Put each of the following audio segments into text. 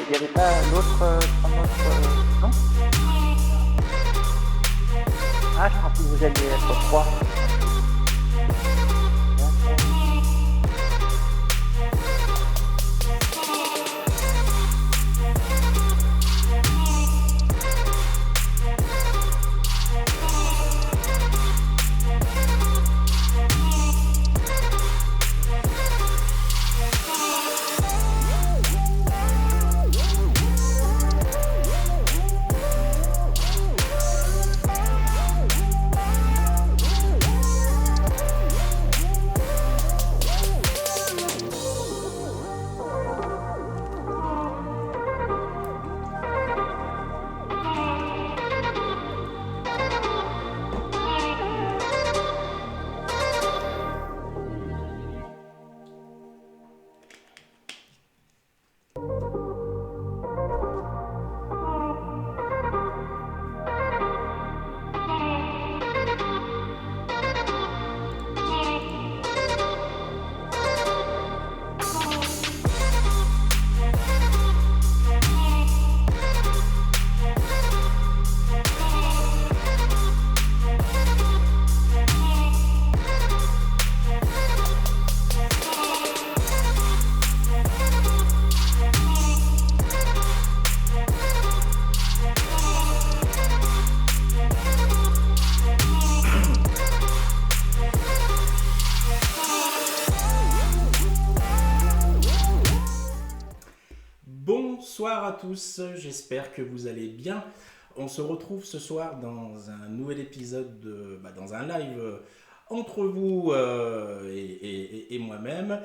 il y avait pas l'autre, un autre, non? Ah, je pensais que vous alliez être trois. D'accord. Bonsoir à tous, j'espère que vous allez bien. On se retrouve ce soir dans un nouvel épisode, dans un live entre vous et moi-même.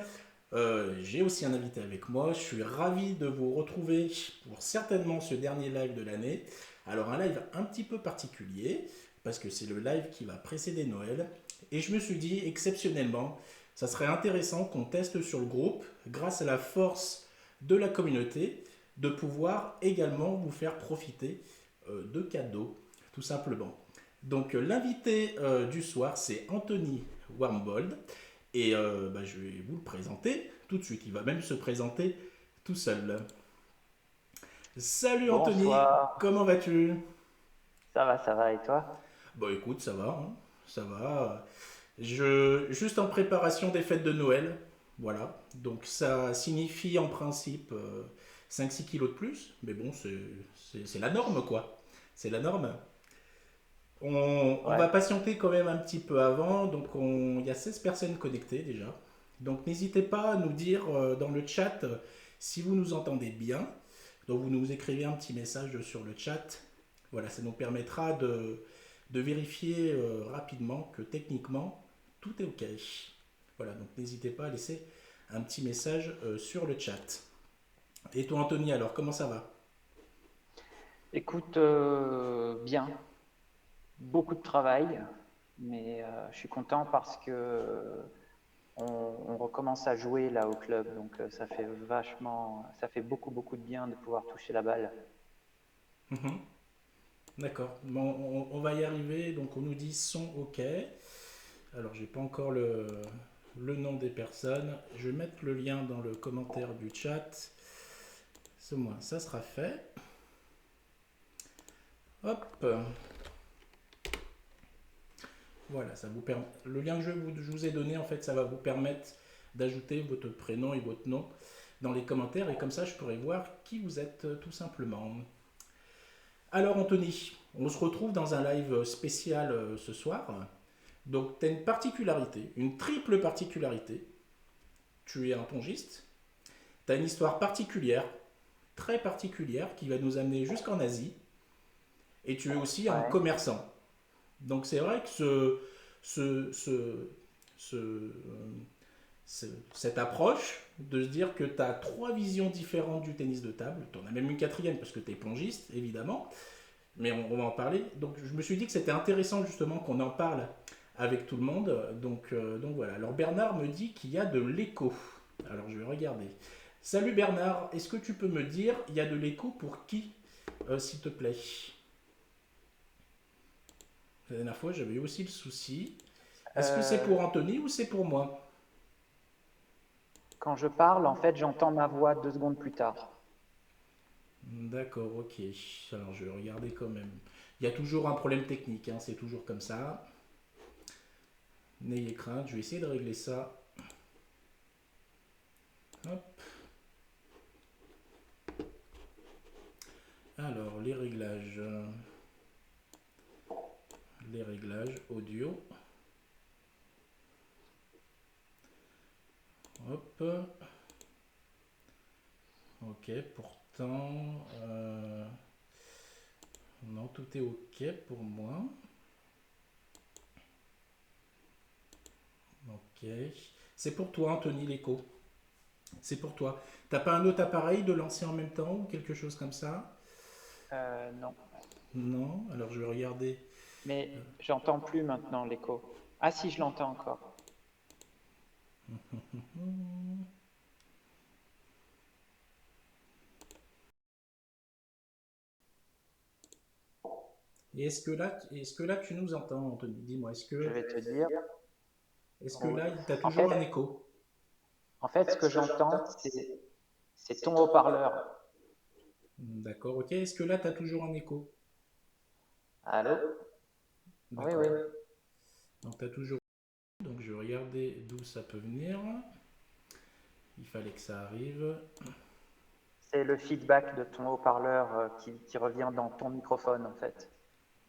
J'ai aussi un invité avec moi, je suis ravi de vous retrouver pour certainement ce dernier live de l'année. Alors un live un petit peu particulier, parce que c'est le live qui va précéder Noël. Et je me suis dit, exceptionnellement, ça serait intéressant qu'on teste sur le groupe, grâce à la force de la communauté, de pouvoir également vous faire profiter de cadeaux, tout simplement. Donc l'invité du soir, c'est Anthony Warmbold. Et je vais vous le présenter tout de suite. Il va même se présenter tout seul. Salut Anthony, Bonsoir. comment vas-tu? Ça va, et toi? Bon écoute, ça va, hein, ça va. Juste en préparation des fêtes de Noël, voilà. Donc ça signifie en principe 5-6 kilos de plus, mais bon, c'est la norme quoi. C'est la norme. On Ouais. va patienter quand même un petit peu avant, donc il y a 16 personnes connectées déjà. Donc n'hésitez pas à nous dire dans le chat si vous nous entendez bien. Donc vous nous écrivez un petit message sur le chat. Voilà, ça nous permettra de vérifier rapidement que techniquement tout est OK. Voilà, donc n'hésitez pas à laisser un petit message sur le chat. Et toi Anthony, alors comment ça va? Écoute, bien, beaucoup de travail, mais je suis content parce que on recommence à jouer là au club, donc ça fait beaucoup de bien de pouvoir toucher la balle. Mhm. D'accord, bon, on va y arriver. Donc on nous dit son OK. Alors j'ai pas encore le nom des personnes. Je vais mettre le lien dans le commentaire du chat. Ce moins, ça sera fait. Hop. Voilà, ça vous permet. Le lien que je vous ai donné, en fait, ça va vous permettre d'ajouter votre prénom et votre nom dans les commentaires. Et comme ça, je pourrai voir qui vous êtes tout simplement. Alors Anthony, on se retrouve dans un live spécial ce soir. Donc tu as une particularité, une triple particularité. Tu es un pongiste, tu as une histoire particulière, très particulière, qui va nous amener jusqu'en Asie, et tu es aussi un Ouais. commerçant. Donc c'est vrai que ce, ce, ce, cette approche de se dire que tu as trois visions différentes du tennis de table, tu en as même une quatrième parce que tu es pongiste, évidemment, mais on va en parler. Donc je me suis dit que c'était intéressant justement qu'on en parle avec tout le monde. Donc voilà. Alors Bernard me dit qu'il y a de l'écho. Alors je vais regarder. Salut Bernard, est-ce que tu peux me dire il y a de l'écho pour qui, s'il te plaît? La dernière fois j'avais eu aussi le souci. Est-ce que c'est Euh, pour Anthony ou c'est pour moi? Quand je parle, en fait, j'entends ma voix 2 secondes plus tard. D'accord, ok. Alors je vais regarder quand même. Il y a toujours un problème technique, hein, c'est toujours comme ça. N'ayez crainte, je vais essayer de régler ça. Hop. Alors les réglages audio. Hop. Ok, pourtant, non, tout est ok pour moi. Ok. C'est pour toi, Anthony, l'écho. C'est pour toi. T'as pas un autre appareil de lancer en même temps ou quelque chose comme ça? Non, Non. Alors je vais regarder. mais j'entends plus maintenant l'écho. Ah si, je l'entends encore. Et est-ce que là tu nous entends, Anthony? Dis-moi, Je vais te dire. est-ce que Oui. là t'as En toujours fait, un écho? en fait, ce que j'entends, c'est ton haut-parleur. D'accord, ok. Est-ce que là t'as toujours un écho? Allô? Oui, D'accord. oui. Donc t'as toujours. Donc je vais regarder d'où ça peut venir. Il fallait que ça arrive. C'est le feedback de ton haut-parleur qui revient dans ton microphone, en fait.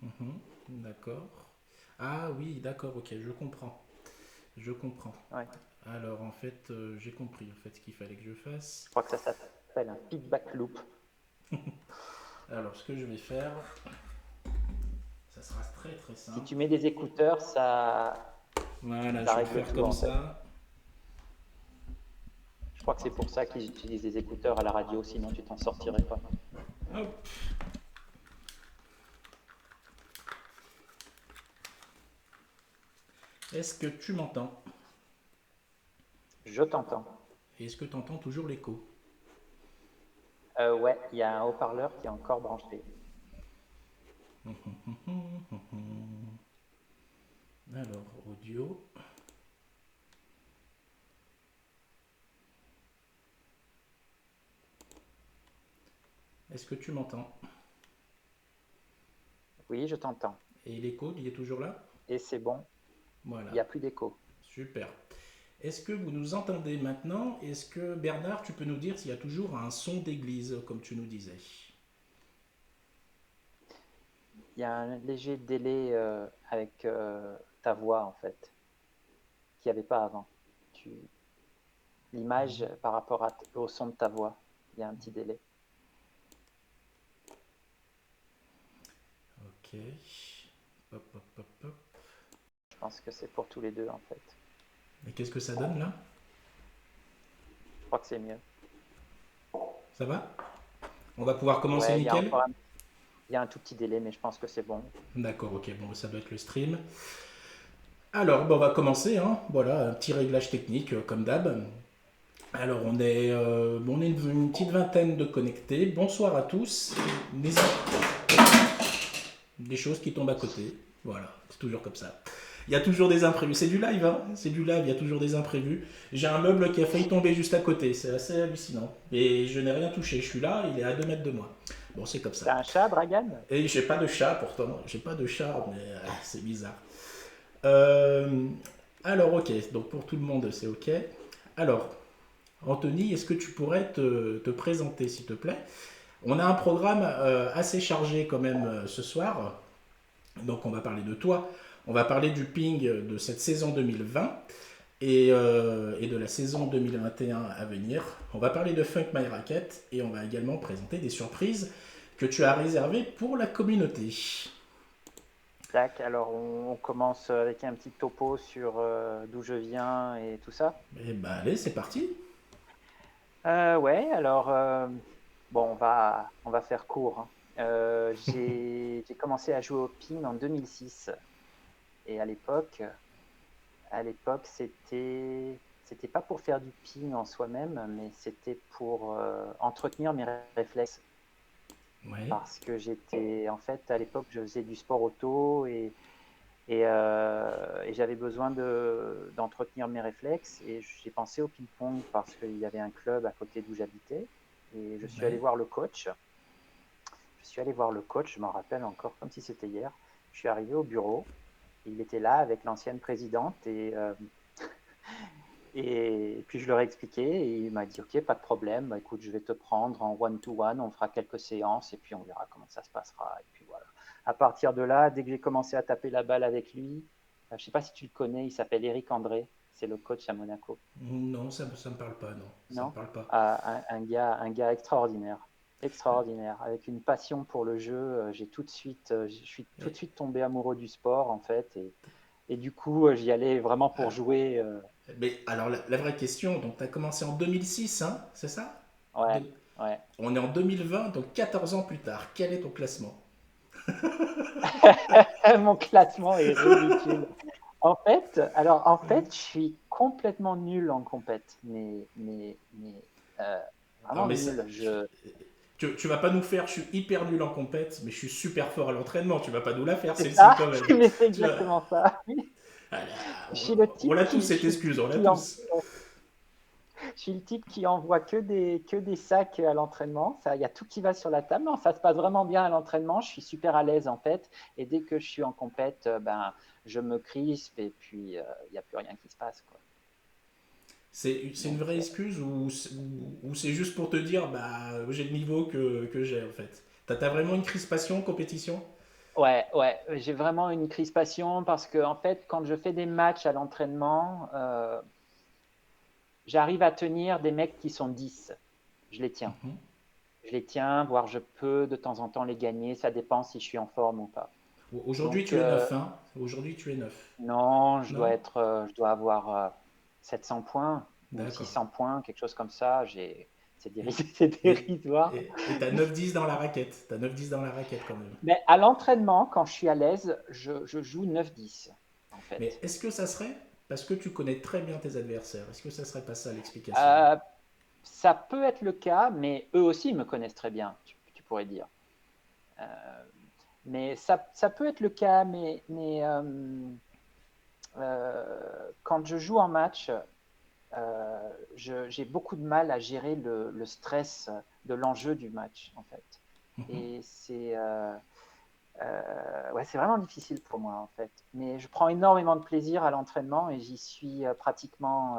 Mhm, d'accord. Ah oui, d'accord, ok, je comprends. Je comprends. Ouais. Alors en fait, j'ai compris en fait ce qu'il fallait que je fasse. Je crois que ça s'appelle un feedback loop. Alors ce que je vais faire, ça sera très très Si simple. tu mets des écouteurs, Voilà, ça je vais règle faire tout, comme en fait. ça. Je crois que c'est pour ça qu'ils utilisent des écouteurs à la radio, sinon tu t'en sortirais pas. Hop. Est-ce que tu m'entends? Je t'entends. Et est-ce que tu entends toujours l'écho? Ouais, il y a un haut-parleur qui est encore branché. Alors, audio. Est-ce que tu m'entends? Oui, je t'entends. Et l'écho, il est toujours là? Et c'est bon, il n'y Voilà, a plus d'écho. super. Est-ce que vous nous entendez maintenant? Est-ce que Bernard, tu peux nous dire s'il y a toujours un son d'église, comme tu nous disais? Il y a un léger délai avec ta voix, en fait, qu'il n'y avait pas avant. Tu... L'image par rapport au son de ta voix, il y a un petit délai. Ok. Hop, hop, hop, hop. Je pense que c'est pour tous les deux, en fait. Et qu'est-ce que ça donne là? Je crois que c'est mieux. Ça va? On va pouvoir commencer Ouais, nickel? il y a un tout petit délai, mais je pense que c'est bon. D'accord, ok, bon, ça doit être le stream. Alors, on va commencer, hein. Voilà, un petit réglage technique, comme d'hab. Alors, on est une petite vingtaine de connectés. Bonsoir à tous. N'hésitez des choses qui tombent à côté. Voilà, c'est toujours comme ça. Il y a toujours des imprévus. C'est du live, hein. C'est du live, il y a toujours des imprévus. J'ai un meuble qui a failli tomber juste à côté. C'est assez hallucinant. Et je n'ai rien touché. Je suis là, il est à 2 mètres de moi. Bon, c'est comme ça. T'as un chat, Dragan? Et j'ai pas de chat pourtant. J'ai pas de chat, mais c'est bizarre. Euh, alors, ok. Donc pour tout le monde, c'est ok. Alors, Anthony, est-ce que tu pourrais te présenter, s'il te plaît? On a un programme assez chargé quand même ce soir. Donc on va parler de toi. On va parler du ping de cette saison 2020 et de la saison 2021 à venir. On va parler de Funk My Racket et on va également présenter des surprises que tu as réservées pour la communauté. Tac, alors on commence avec un petit topo sur d'où je viens et tout ça. Eh ben allez, c'est parti. Ouais, alors bon, on va faire court, hein. J'ai commencé à jouer au ping en 2006 et à l'époque, c'était pas pour faire du ping en soi-même, mais c'était pour entretenir mes réflexes Ouais. parce que j'étais en fait à l'époque je faisais du sport auto et j'avais besoin d'entretenir mes réflexes et j'ai pensé au ping-pong parce qu'il y avait un club à côté d'où j'habitais et je suis allé Ouais. voir le coach je suis allé voir le coach, je m'en rappelle encore comme si c'était hier. Je suis arrivé au bureau, il était là avec l'ancienne présidente et puis je leur ai expliqué et il m'a dit ok, pas de problème, bah, écoute, je vais te prendre en one-to-one, on fera quelques séances et puis on verra comment ça se passera. Et puis voilà. À partir de là, dès que j'ai commencé à taper la balle avec lui, je ne sais pas si tu le connais, il s'appelle Eric André, c'est le coach à Monaco. Non, ça me parle pas, non, ça me Non? parle pas. Un gars extraordinaire, extraordinaire, avec une passion pour le jeu. Je suis tout de Et- suite tombé amoureux du sport en fait, et du coup, j'y allais vraiment pour alors, jouer. mais alors la vraie question, donc tu as commencé en 2006, hein, c'est ça? Ouais, De- ouais. On est en 2020, donc 14 ans plus tard. Quel est ton classement? Mon classement est ridicule. En fait, je suis complètement nul en compète, mais Non, vraiment mais ça, nul. tu vas pas nous faire, je suis hyper nul en compète, mais je suis super fort à l'entraînement. Tu vas pas nous la faire C'est celle-ci ça, quand même. mais c'est Tu vas- exactement ça. Ah Je suis le on type l'a tous cette excuse, on l'a tous. je suis le type qui envoie que des sacs à l'entraînement. Il y a tout qui va sur la table. Non, ça se passe vraiment bien à l'entraînement. Je suis super à l'aise en fait. Et dès que je suis en compète, ben, je me crispe et puis il n'y a plus rien qui se passe, quoi. C'est une Donc, vraie excuse ou c'est juste pour te dire, bah, j'ai le niveau que j'ai en fait. T'as vraiment une crispation, compétition? ouais, ouais, j'ai vraiment une crispation parce que en fait, quand je fais des matchs à l'entraînement, j'arrive à tenir des mecs qui sont 10. Je les tiens. Je les tiens, voire je peux de temps en temps les gagner. Ça dépend si je suis en forme ou pas. Aujourd'hui, Donc, tu es neuf, hein? Aujourd'hui, tu es neuf. non, Non? je dois avoir 700 points ou D'accord. 600 points, quelque chose comme ça. C'est Et dérisoire. et t'as 9-10 dans la raquette. T'as 9-10 dans la raquette quand même. Mais à l'entraînement, quand je suis à l'aise, je joue 9-10, en Mais fait. est-ce que ça serait parce que tu connais très bien tes adversaires? Est-ce que ça serait pas ça l'explication? Euh, Ça peut être le cas, mais eux aussi me connaissent très bien, tu pourrais dire. Mais ça peut être le cas, quand je joue en match, j'ai beaucoup de mal à gérer le stress de l'enjeu du match, en fait. Et ouais, c'est vraiment difficile pour moi, en fait. Mais je prends énormément de plaisir à l'entraînement et j'y suis pratiquement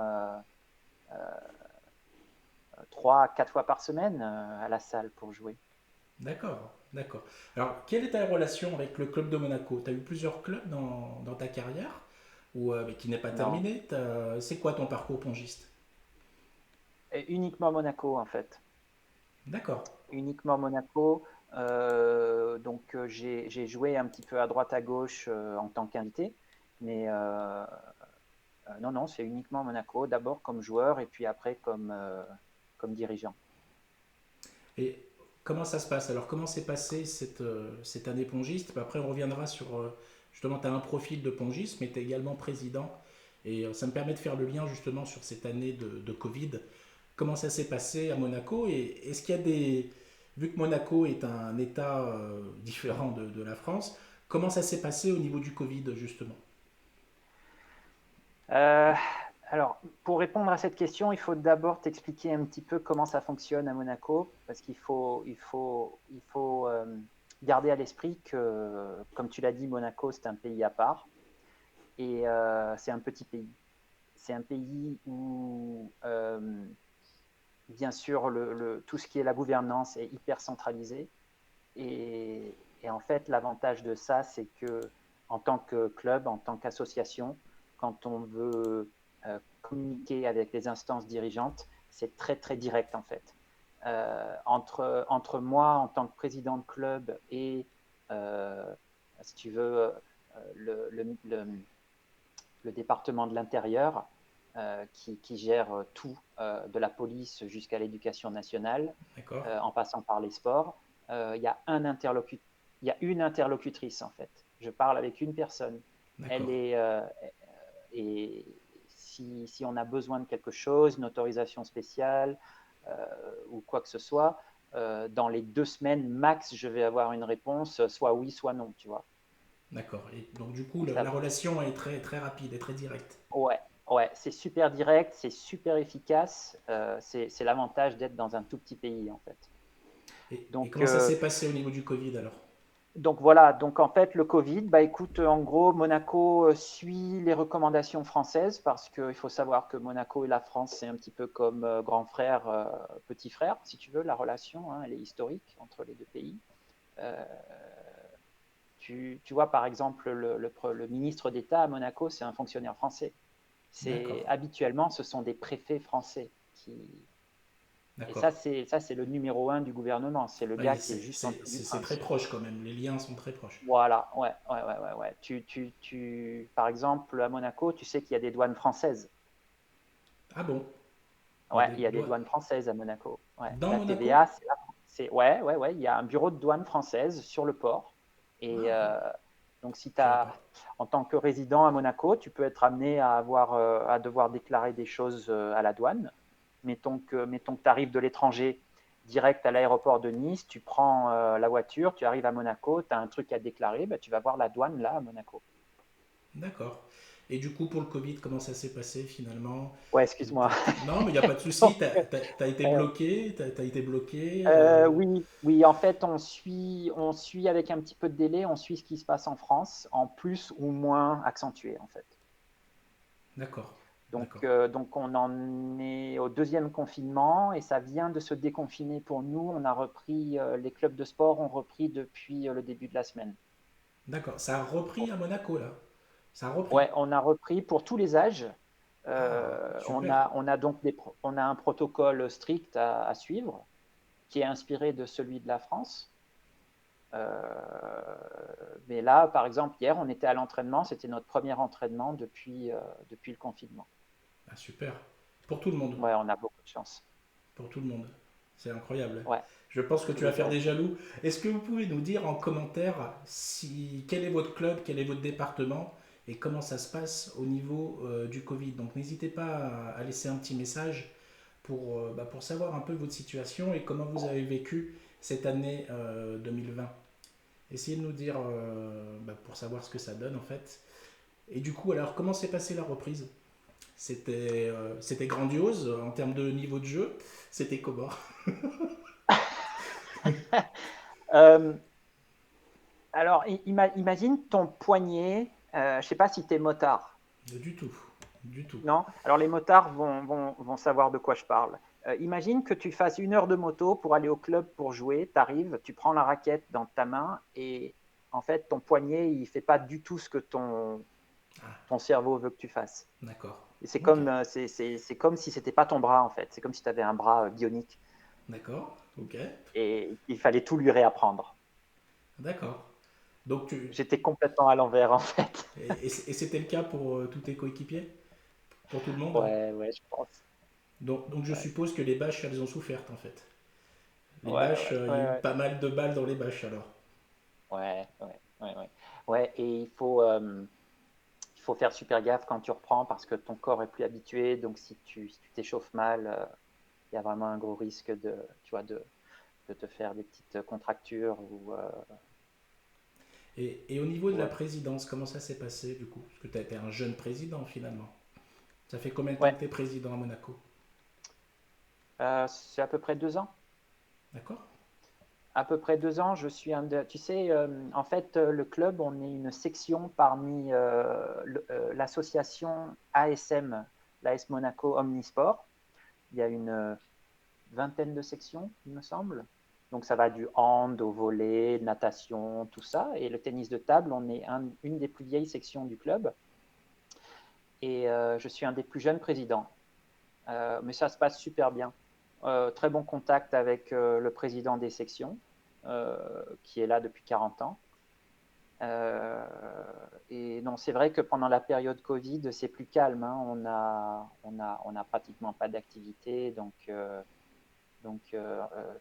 3 à 4 fois par semaine à la salle pour jouer. D'accord, d'accord. Alors, quelle est ta relation avec le club de Monaco? Tu as eu plusieurs clubs dans ta carrière ou mais qui n'est pas Non, terminée. C'est quoi ton parcours pongiste? et uniquement Monaco, en fait. D'accord. Uniquement Monaco. Donc j'ai joué un petit peu à droite à gauche en tant qu'invité, mais non, non, c'est uniquement Monaco, d'abord comme joueur et puis après comme dirigeant. Et comment ça se passe? Alors, comment s'est passée cette année pongiste? Puis après, on reviendra sur, justement, tu as un profil de pongiste, mais tu es également président. Et ça me permet de faire le lien justement sur cette année de Covid. Comment ça s'est passé à Monaco? Et est-ce qu'il y a des... Vu que Monaco est un État différent de la France, comment ça s'est passé au niveau du Covid justement? Euh, alors, pour répondre à cette question, il faut d'abord t'expliquer un petit peu comment ça fonctionne à Monaco, parce il faut garder à l'esprit que, comme tu l'as dit, Monaco, c'est un pays à part et c'est un petit pays. C'est un pays où, bien sûr, tout ce qui est la gouvernance est hyper centralisé. Et en fait, l'avantage de ça, c'est que en tant que club, en tant qu'association, quand on veut communiquer avec les instances dirigeantes, c'est très très direct en fait. Entre moi en tant que président de club et, euh, si tu veux, le département de l'Intérieur qui gère tout, de la police jusqu'à l'éducation nationale, D'accord, en passant par les sports. Il y a il y a une interlocutrice en fait. Je parle avec une personne. Elle d'accord. est et si on a besoin de quelque chose, une autorisation spéciale ou quoi que ce soit, dans les 2 semaines max, je vais avoir une réponse, soit oui, soit non, tu vois. D'accord. Et donc du coup, Donc la ça, relation est très, très rapide et très directe. ouais, ouais, c'est super direct, c'est super efficace. C'est l'avantage d'être dans un tout petit pays en fait. Et Donc, comment ça s'est passé au niveau du Covid alors? donc voilà, donc en fait le Covid, bah écoute, en gros Monaco suit les recommandations françaises parce qu'il faut savoir que Monaco et la France c'est un petit peu comme grand frère, petit frère, si tu veux, la relation, hein, elle est historique entre les deux pays. Euh, tu vois par exemple le ministre d'État à Monaco, c'est un fonctionnaire français. D'accord, Habituellement ce sont des préfets français qui, et d'accord. ça c'est le numéro un du gouvernement, c'est le gars Oui, qui est juste en dessous du c'est très prince. proche quand même, les liens sont très proches. Voilà, ouais. Par exemple, à Monaco, tu sais qu'il y a des douanes françaises. Ah bon? Il y a Ouais, des il y a des doigts. douanes françaises à Monaco. Ouais. Dans La Monaco? TVA, ouais, il y a un bureau de douane française sur le port. Et Ah, donc, si tu je savais as, pas. en tant que résident à Monaco, tu peux être amené à à devoir déclarer des choses à la douane. Mettons que tu arrives de l'étranger direct à l'aéroport de Nice, tu prends la voiture, tu arrives à Monaco, tu as un truc à déclarer, bah, tu vas voir la douane là à Monaco. D'accord. Et du coup, pour le Covid, comment ça s'est passé finalement? Ouais, excuse-moi. Non, mais il n'y a pas de souci. Donc, T'as été euh, bloqué. T'as été bloqué. oui, en fait, on suit avec un petit peu de délai, on suit ce qui se passe en France, en plus ou moins accentué, en fait. D'accord, Donc, d'accord. donc, on en est au deuxième confinement et ça vient de se déconfiner pour nous. On a repris, les clubs de sport ont repris depuis le début de la semaine. D'accord. Ça a repris à Monaco là. Ça a repris. Ouais, on a repris pour tous les âges. Ah, super. On a un protocole strict à suivre qui est inspiré de celui de la France. Mais là, par exemple, hier, on était à l'entraînement. C'était notre premier entraînement depuis le confinement. Ah, super. Pour tout le monde. Ouais, on a beaucoup de chance. Pour tout le monde. C'est incroyable. Ouais, Je pense que tous tu vas les faire des âges. jaloux. Est-ce que vous pouvez nous dire en commentaire si quel est votre club, quel est votre département et comment ça se passe au niveau du Covid. Donc n'hésitez pas à laisser un petit message pour savoir un peu votre situation et comment vous avez vécu cette année 2020. Essayez de nous dire pour savoir ce que ça donne en fait. Et du coup, alors comment s'est passée la reprise? C'était grandiose en termes de niveau de jeu. C'était comment? Euh, alors, imagine ton poignet. Je ne sais pas si tu es motard. Du tout. Du tout. Non? Alors, les motards vont savoir de quoi je parle. Imagine que tu fasses 1 heure de moto pour aller au club pour jouer. Tu arrives, tu prends la raquette dans ta main et en fait, ton poignet, il ne fait pas du tout ce que Ah, ton cerveau veut que tu fasses. d'accord. Et Ok. c'est comme si c'était pas ton bras en fait. C'est comme si tu avais un bras bionique. D'accord. Ok. Et il fallait tout lui réapprendre. D'accord. Donc J'étais complètement à l'envers en fait. et c'était le cas pour tous tes coéquipiers? Pour tout le monde? Ouais, je pense. Donc je Ouais, suppose que les bâches, elles ont souffert en fait. Les ouais, bâches, il y a eu ouais. pas mal de balles dans les bâches alors. Ouais. Ouais, et il faut faire super gaffe quand tu reprends parce que ton corps est plus habitué. Donc si tu t'échauffes mal, il y a vraiment un gros risque tu vois, de te faire des petites contractures Et au niveau de la ouais. présidence, comment ça s'est passé du coup? Parce que tu as été un jeune président finalement. Ça fait combien de temps Ouais. que tu es président à Monaco? C'est à peu près 2 ans. D'accord? À peu près 2 ans, je suis tu sais, en fait, le club, on est une section parmi l'association ASM, l'AS Monaco Omnisport. Il y a une vingtaine de sections, il me semble. Donc ça va du hand au volley, natation, tout ça. Et le tennis de table, on est une des plus vieilles sections du club. Et je suis un des plus jeunes présidents. Mais ça se passe super bien. Très bon contact avec le président des sections, qui est là depuis 40 ans. Euh, et non, c'est vrai que pendant la période Covid, c'est plus calme, hein. On a pratiquement pas d'activité, donc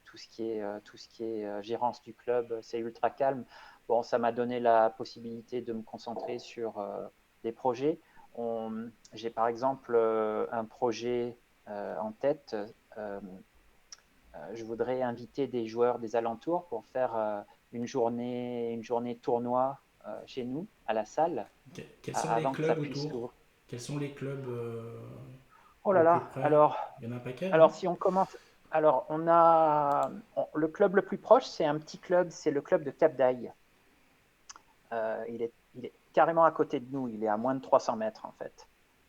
tout ce qui est gérance du club, c'est ultra calme. Bon, ça m'a donné la possibilité de me concentrer sur des projets. J'ai par exemple un projet en tête. Euh, je voudrais inviter des joueurs des alentours pour faire une journée tournoi chez nous, à la salle, Quels sont les avant que ça clubs puisse autour? s'ouvrir. Quels sont les clubs Oh là au plus là, près? alors, Il y en a un paquet, non? alors si on commence, alors on a le club le plus proche, c'est un petit club, c'est le club de Cap d'Aille. Il est carrément à côté de nous, il est à moins de 300 mètres en fait.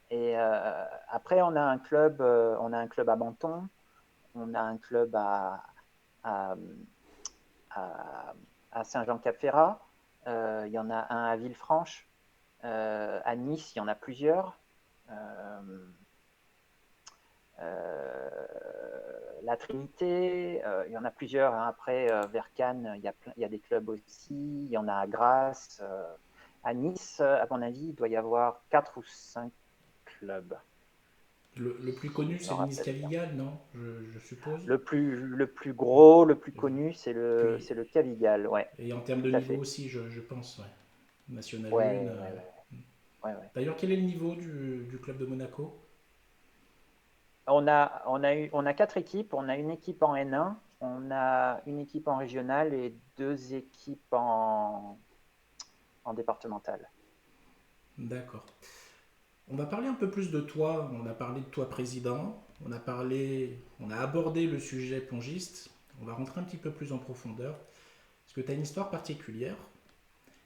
Et après, on a un club à Menton, on a un club à, à, à Saint-Jean-Cap-Ferrat, il y en a un à Villefranche, à Nice, il y en a plusieurs. La Trinité, il y en a plusieurs. Hein. Après, vers Cannes, il y a des clubs aussi. Il y en a à Grasse. À Nice, à mon avis, il doit y avoir 4 ou 5 clubs. Le plus connu, Si je me c'est le Nice rappelle bien. Cavigal, non? Je suppose. Le plus gros, le plus Et connu, puis, c'est le Cavigal. Ouais, et en termes tout de à niveau fait. aussi, je pense, ouais. National 1. Ouais, ouais, ouais, ouais, ouais. D'ailleurs, quel est le niveau du club de Monaco? On a 4 équipes. On a une équipe en N1, on a une équipe en régional et 2 équipes en départemental. D'accord. On va parler un peu plus de toi. On a parlé de toi président. On a abordé le sujet pongiste. On va rentrer un petit peu plus en profondeur. Parce que tu as une histoire particulière,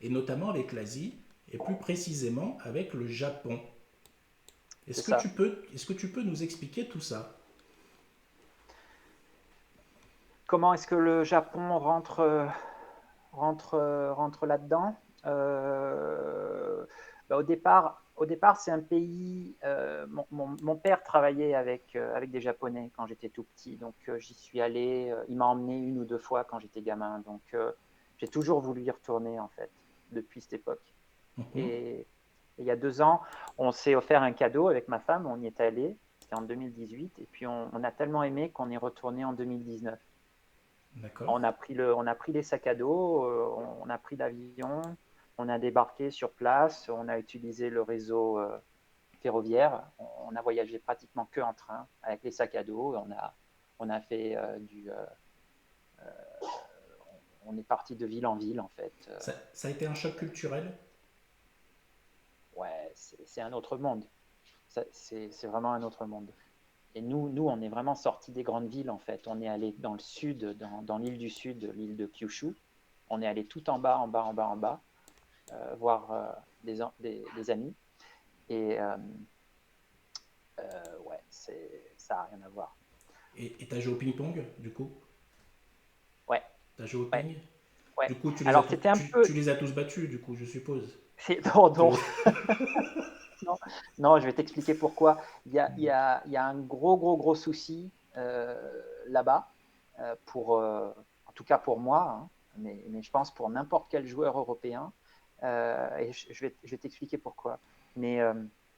et notamment avec l'Asie, et plus précisément avec le Japon. C'est ça. Est-ce que tu peux nous expliquer tout ça? Comment est-ce que le Japon rentre là-dedans? Bah, au départ, c'est un pays. Mon père travaillait avec des Japonais quand j'étais tout petit, donc j'y suis allé. Il m'a emmené 1 ou 2 fois quand j'étais gamin, donc j'ai toujours voulu y retourner en fait depuis cette époque. Mhm. Et il y a 2 ans, on s'est offert un cadeau avec ma femme, on y est allé. C'était en 2018, et puis on a tellement aimé qu'on est retourné en 2019. D'accord. On a pris les sacs à dos, on a pris l'avion, on a débarqué sur place, on a utilisé le réseau ferroviaire, on a voyagé pratiquement que en train avec les sacs à dos, on a fait on est parti de ville en ville en fait. Ça a été un choc culturel? Ouais, c'est un autre monde. C'est vraiment un autre monde. Et nous, on est vraiment sortis des grandes villes en fait. On est allé dans le sud, dans l'île du Sud, l'île de Kyushu. On est allé tout en bas, en bas, en bas, en bas. Voir des amis. Et ouais, ça n'a rien à voir. Et t'as joué au ping-pong, du coup? Ouais, T'as joué au ouais, ping? ouais. Du coup, Alors c'était un peu. tu les as tous battus, du coup, je suppose. Non, non, Tu- non, non, je vais t'expliquer pourquoi. Il y a un gros, gros, gros souci là-bas, en tout cas pour moi, hein, mais je pense pour n'importe quel joueur européen. Et je vais t'expliquer pourquoi. Mais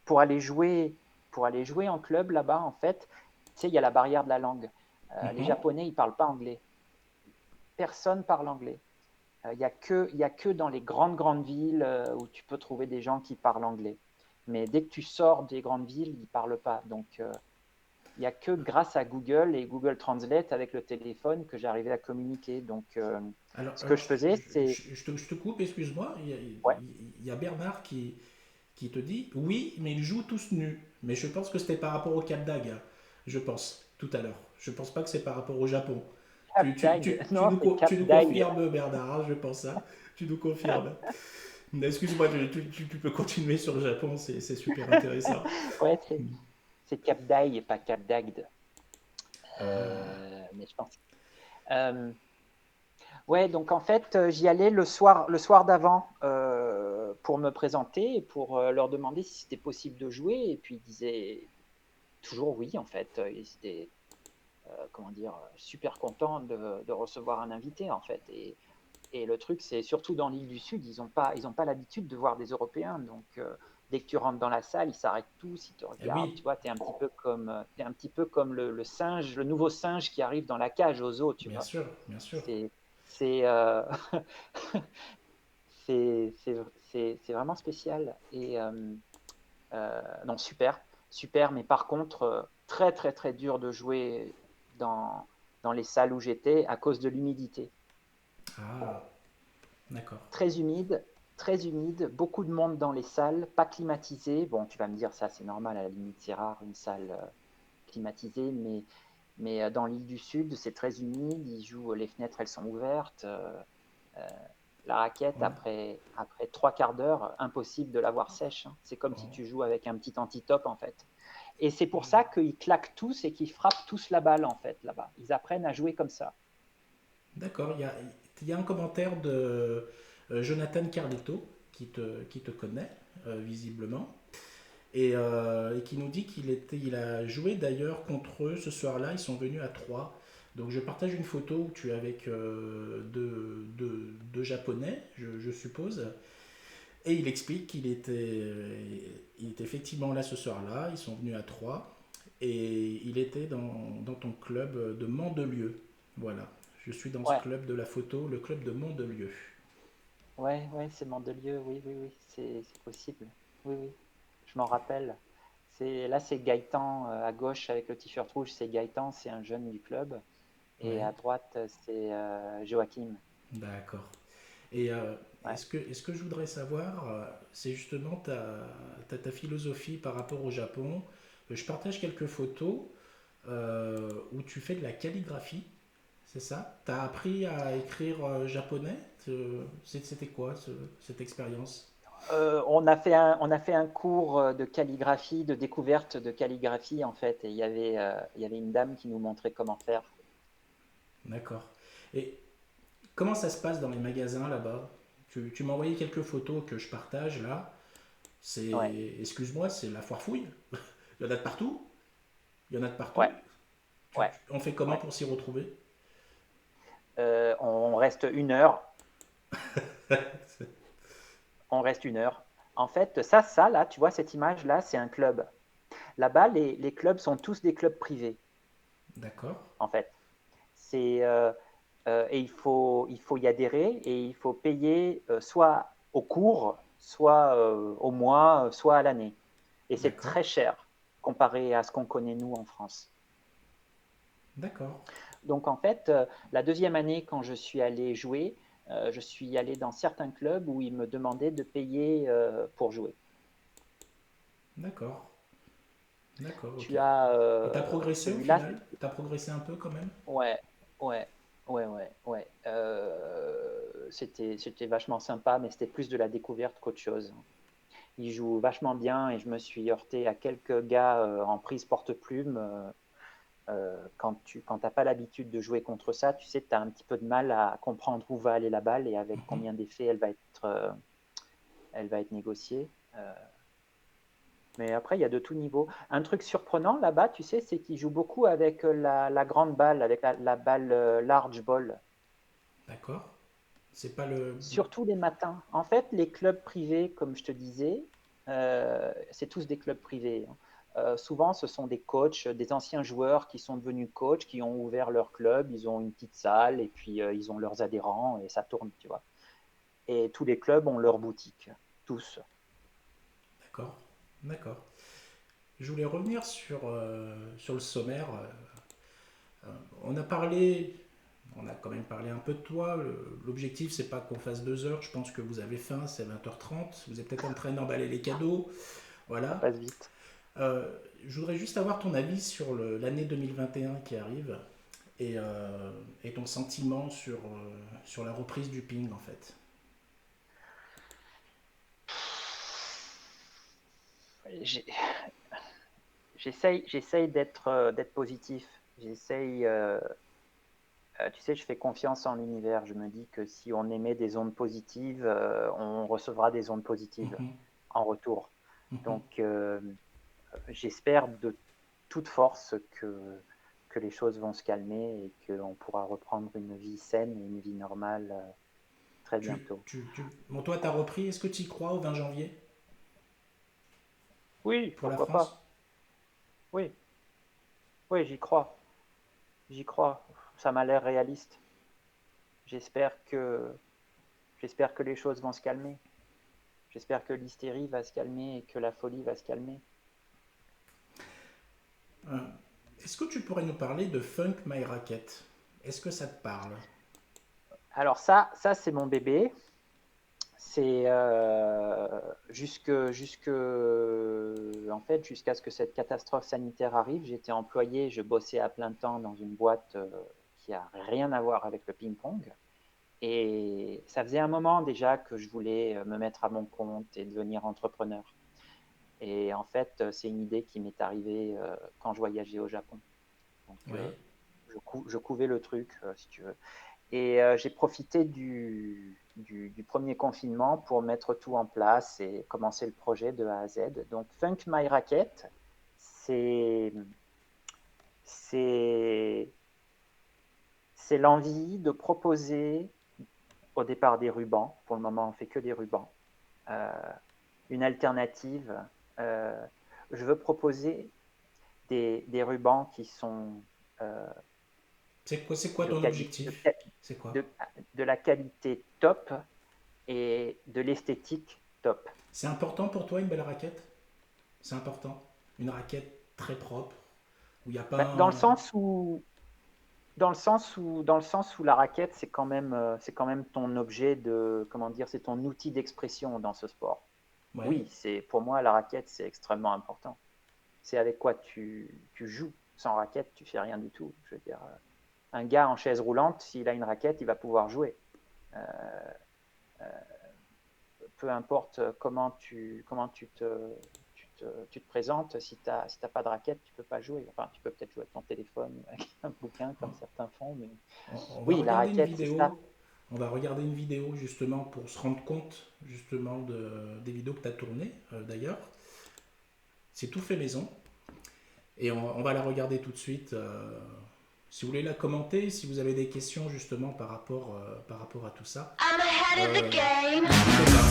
pour aller jouer, pour aller jouer en club là-bas, en fait, tu sais, il y a la barrière de la langue. Les Mhm. Japonais, ils parlent pas anglais. Personne parle anglais. Il y a que dans les grandes, grandes villes où tu peux trouver des gens qui parlent anglais. Mais dès que tu sors des grandes villes, ils ne parlent pas. Donc, il n'y a que grâce à Google et Google Translate avec le téléphone que j'arrivais à communiquer. Donc, ce que Alors je faisais, c'est. je te coupe, excuse-moi. Ouais, Il y a Bernard qui te dit oui, mais ils jouent tous nus. Mais je pense que c'était par rapport au Cap d'Agde, je pense, tout à l'heure. Je pense pas que c'est par rapport au Japon. Cap d'Agde. Non, c'est Cap Tu nous d'Agde. confirmes, Bernard, hein, je pense ça. Tu nous confirmes. Excuse-moi, tu peux continuer sur le Japon, c'est super intéressant. Ouais, c'est Cap d'Agde et pas Cap d'Agde. Ah, Mais je pense. Euh, Ouais, donc en fait, j'y allais le soir d'avant pour me présenter et pour leur demander si c'était possible de jouer. Et puis ils disaient toujours oui, en fait. Ils étaient, comment dire, super contents de recevoir un invité, en fait. Et le truc, c'est surtout dans l'île du Sud, ils ont pas l'habitude de voir des Européens. Donc dès que tu rentres dans la salle, ils s'arrêtent tous, ils te eh regardent. Tu oui, vois, t'es un petit peu comme le singe, le nouveau singe qui arrive dans la cage au zoo, tu bien vois. sûr, bien sûr. C'est, c'est, euh, c'est vraiment spécial. Et non, super, super. Mais par contre, très, très, très dur de jouer dans les salles où j'étais à cause de l'humidité. Ah, d'accord. Très humide, beaucoup de monde dans les salles, pas climatisées. Bon, tu vas me dire, ça, c'est normal, à la limite, c'est rare une salle climatisée, Mais dans l'île du Sud, c'est très humide, ils jouent, les fenêtres, elles sont ouvertes. La raquette, Ouais. après 3 quarts d'heure, impossible de l'avoir sèche, hein. C'est comme si Oh. tu joues avec un petit anti-top, en fait. Et c'est pour ça qu'ils claquent tous et qu'ils frappent tous la balle, en fait, là-bas. Ils apprennent à jouer comme ça. D'accord, il y a un commentaire de Jonathan Carlito qui te connaît visiblement et qui nous dit il a joué d'ailleurs contre eux ce soir-là. Ils sont venus à 3. Donc je partage une photo où tu es avec deux Japonais, je suppose. Et il explique il était effectivement là ce soir-là. Ils sont venus à 3 et il était dans ton club de Mandelieu. Voilà. Je suis dans ce Ouais, club de la photo, le club de Mandelieu. ouais, ouais, c'est Mandelieu, oui, oui, oui, c'est possible. Oui, oui, je m'en rappelle. Là, c'est Gaëtan à gauche avec le t-shirt rouge, c'est Gaëtan, c'est un jeune du club. Et Ouais, à droite, c'est Joachim. d'accord. Et Ouais. est-ce que je voudrais savoir, c'est justement ta philosophie par rapport au Japon. Je partage quelques photos où tu fais de la calligraphie, c'est ça? Tu as appris à écrire japonais? C'était quoi cette expérience? On a fait un cours de calligraphie, de découverte de calligraphie en fait, et il y avait une dame qui nous montrait comment faire. D'accord. Et comment ça se passe dans les magasins là-bas? Tu m'as envoyé quelques photos que je partage là. Ouais, Excuse-moi, c'est la foire fouille. Il y en a de partout. Il y en a de ouais, partout. ouais, On fait comment ouais. pour s'y retrouver? On reste 1 heure. On reste 1 heure. En fait, là, tu vois, cette image-là, c'est un club. Là-bas, les clubs sont tous des clubs privés, D'accord, en fait. Et il faut y adhérer et il faut payer soit au cours, soit au mois, soit à l'année. Et c'est d'accord, très cher comparé à ce qu'on connaît nous en France. d'accord, Donc en fait, la deuxième année, quand je suis allé jouer, je suis allé dans certains clubs où ils me demandaient de payer pour jouer. d'accord, d'accord, ok. Tu as Et t'as progressé au celui-là, final? T'as progressé un peu quand même? ouais, ouais, ouais, ouais, ouais. C'était vachement sympa, mais c'était plus de la découverte qu'autre chose. Il joue vachement bien et je me suis heurté à quelques gars en prise porte-plume. Quand t'as pas l'habitude de jouer contre ça, tu sais, tu as un petit peu de mal à comprendre où va aller la balle et avec Mhm. combien d'effets elle va être négociée. Mais après, il y a de tout niveau. Un truc surprenant là-bas, tu sais, c'est qu'ils jouent beaucoup avec la grande balle, avec la balle large ball. D'accord. C'est pas le. Surtout les matins. En fait, les clubs privés, comme je te disais, c'est tous des clubs privés, hein. Souvent, ce sont des coachs, des anciens joueurs qui sont devenus coachs, qui ont ouvert leur club, ils ont une petite salle et puis ils ont leurs adhérents et ça tourne, tu vois. Et tous les clubs ont leur boutique, tous. D'accord, d'accord. Je voulais revenir sur le sommaire. On a parlé, on a quand même parlé un peu de toi. L'objectif, c'est pas qu'on fasse 2 heures. Je pense que vous avez faim, c'est 20h30. Vous êtes peut-être en train d'emballer les cadeaux. Ça Voilà. passe vite. Je voudrais juste avoir ton avis sur l'année 2021 qui arrive et ton sentiment sur la reprise du ping en fait. J'ai- J'essaye d'être positif. J'essaye, tu sais, je fais confiance en l'univers. Je me dis que si on émet des ondes positives, on recevra des ondes positives Mhm, en retour. mhm. Donc, j'espère de toute force que les choses vont se calmer et qu'on pourra reprendre une vie saine et une vie normale très bientôt. Bon, toi, t'as repris. Est-ce que tu y crois au 20 janvier Oui, pour la pourquoi France? pas. Oui, oui, j'y crois. J'y crois. Ça m'a l'air réaliste. J'espère que, j'espère que les choses vont se calmer. J'espère que l'hystérie va se calmer et que la folie va se calmer. Euh, Est-ce que tu pourrais nous parler de Funk My Racket? Est-ce que ça te parle? Alors ça c'est mon bébé. C'est en fait, jusqu'à ce que cette catastrophe sanitaire arrive, j'étais employé, je bossais à plein temps dans une boîte qui a rien à voir avec le ping-pong. Et ça faisait un moment déjà que je voulais me mettre à mon compte et devenir entrepreneur. Et en fait, c'est une idée qui m'est arrivée quand je voyageais au Japon. Donc, Oui. je couvais le truc, si tu veux. Et j'ai profité du premier confinement pour mettre tout en place et commencer le projet de A à Z. Donc, Funk My Racket, c'est c'est c'est l'envie de proposer au départ des rubans. Pour le moment, on fait que des rubans. Euh, une alternative. Euh, je veux proposer des rubans qui sont C'est quoi de, ton quali- de, objectif? C'est quoi? de, de la qualité top et de l'esthétique top. C'est important pour toi une belle raquette? C'est important. Une raquette très propre, où il n'y a pas Ben, dans le un... sens où, dans le sens où la raquette, c'est quand même ton objet de, comment dire, c'est ton outil d'expression dans ce sport. Ouais. Oui, pour moi, la raquette, c'est extrêmement important. C'est avec quoi tu joues. Sans raquette, tu fais rien du tout. Je veux dire, un gars en chaise roulante, s'il a une raquette, il va pouvoir jouer. Euh, peu importe tu te présentes, si tu n'as pas de raquette, tu ne peux pas jouer. Enfin, tu peux peut-être jouer avec ton téléphone, avec un bouquin, comme certains font, mais On va oui, la regarder une raquette, c'est ça. vidéo. On va regarder une vidéo justement pour se rendre compte justement des vidéos que tu as tournées d'ailleurs. C'est tout fait maison. Et on va la regarder tout de suite. Si vous voulez la commenter, si vous avez des questions justement par rapport à tout ça, I'm ahead of the game. n'hésitez pas.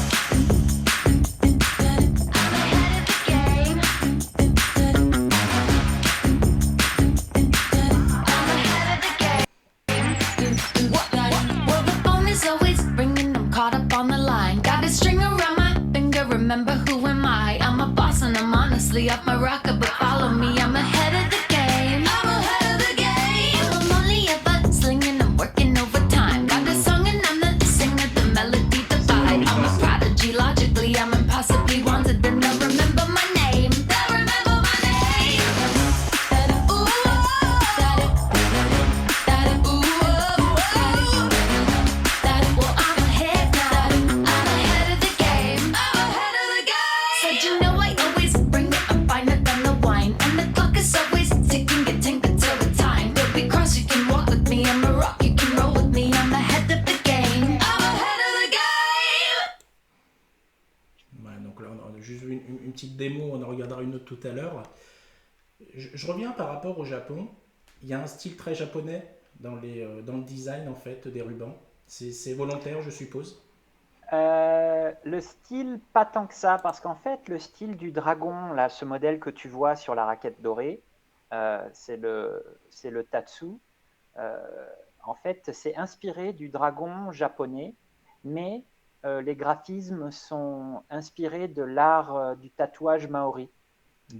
Well, the phone is always ringing. I'm caught up on the line. Got a string around my finger. Remember who am I? I'm a boss and I'm honestly off my rocker, but follow me. I'm ahead of the game. I'm ahead of the game. I'm only ever slinging. I'm working overtime. Got a song and I'm the singer. The melody divide. I'm a prodigy. Logically, I'm impossibly wanted. And they'll remember my name. They'll remember my name. Ooh, well, I'm ahead now. I'm ahead of the game. I'm ahead of the game. Said you know I always bring it. I'm finer than the wine, and the clock is always ticking. Get tinker till the time. We'll be cross. You can walk with me. I'm a rock. You can roll with me. I'm ahead of the game. I'm ahead of the game. Ouais, donc là, on a juste vu une petite démo, on en regardera une autre tout à l'heure. Je reviens par rapport au Japon. Il y a un style très japonais dans le design en fait des rubans. C'est volontaire, je suppose. Le style, pas tant que ça, parce qu'en fait, le style du dragon, là, ce modèle que tu vois sur la raquette dorée, c'est le Tatsu. Euh, En fait, c'est inspiré du dragon japonais, mais les graphismes sont inspirés de l'art du tatouage maori.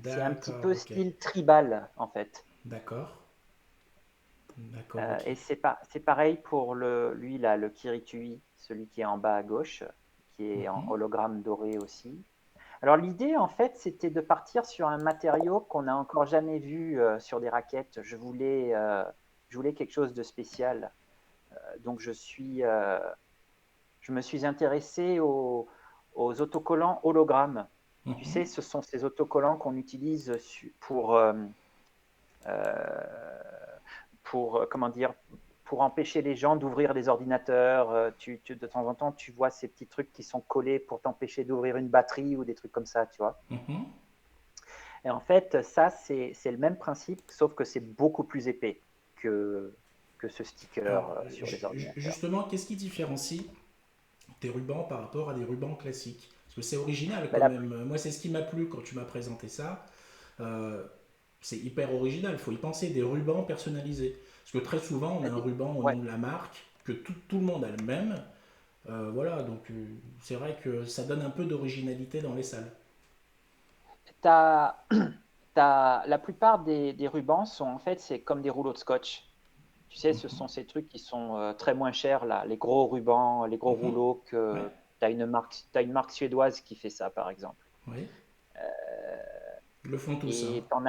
C'est un petit D'accord, peu ok. style tribal, en fait. D'accord. D'accord, ok. Et c'est pareil pour lui, là, le Kiritui, celui qui est en bas à gauche, qui est en Mhm. hologramme doré aussi. Alors l'idée, en fait, c'était de partir sur un matériau qu'on n'a encore jamais vu sur des raquettes. Je voulais quelque chose de spécial. Donc je me suis intéressé aux autocollants hologrammes. Tu sais, Mhm. ce sont ces autocollants qu'on utilise euh, comment dire, pour empêcher les gens d'ouvrir les ordinateurs. De temps en temps, tu vois ces petits trucs qui sont collés pour t'empêcher d'ouvrir une batterie ou des trucs comme ça, tu vois. Mhm. Et en fait, ça, c'est le même principe, sauf que c'est beaucoup plus épais que ce sticker Alors, sur les ordinateurs. justement, qu'est-ce qui différencie tes rubans par rapport à des rubans classiques? Parce que c'est original Mais quand même. Moi, c'est ce qui m'a plu quand tu m'as présenté ça. Euh, c'est hyper original, il faut y penser, des rubans personnalisés. Parce que très souvent, on a un ruban au ouais, nom de la marque, que tout le monde a le même. Voilà, donc c'est vrai que ça donne un peu d'originalité dans les salles. t'as, la plupart des rubans sont en fait, c'est comme des rouleaux de scotch. Tu sais, ce sont ces trucs qui sont très moins chers, là, les gros rubans, les gros Mhm. rouleaux Ouais, t'as une marque suédoise qui fait ça, par exemple. Oui. Ils le font tous. Et Hein. t'en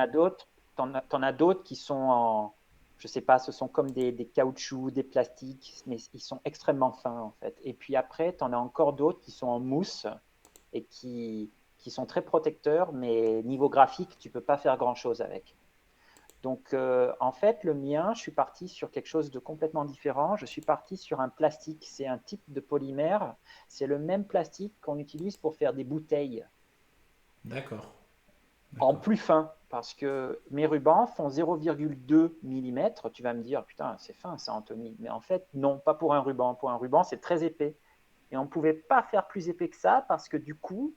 as d'autres qui sont en, je sais pas, ce sont comme des caoutchoucs, des plastiques, mais ils sont extrêmement fins en fait. Et puis après, t'en as encore d'autres qui sont en mousse et qui sont très protecteurs, mais niveau graphique, tu peux pas faire grand-chose avec. Donc en fait, le mien, je suis parti sur quelque chose de complètement différent. Je suis parti sur un plastique. C'est un type de polymère. C'est le même plastique qu'on utilise pour faire des bouteilles D'accord. en D'accord. plus fin, parce que mes rubans font 0,2 mm. Tu vas me dire, putain, c'est fin ça, Anthony. Mais en fait, non, pas pour un ruban. Pour un ruban, c'est très épais. Et on ne pouvait pas faire plus épais que ça parce que du coup,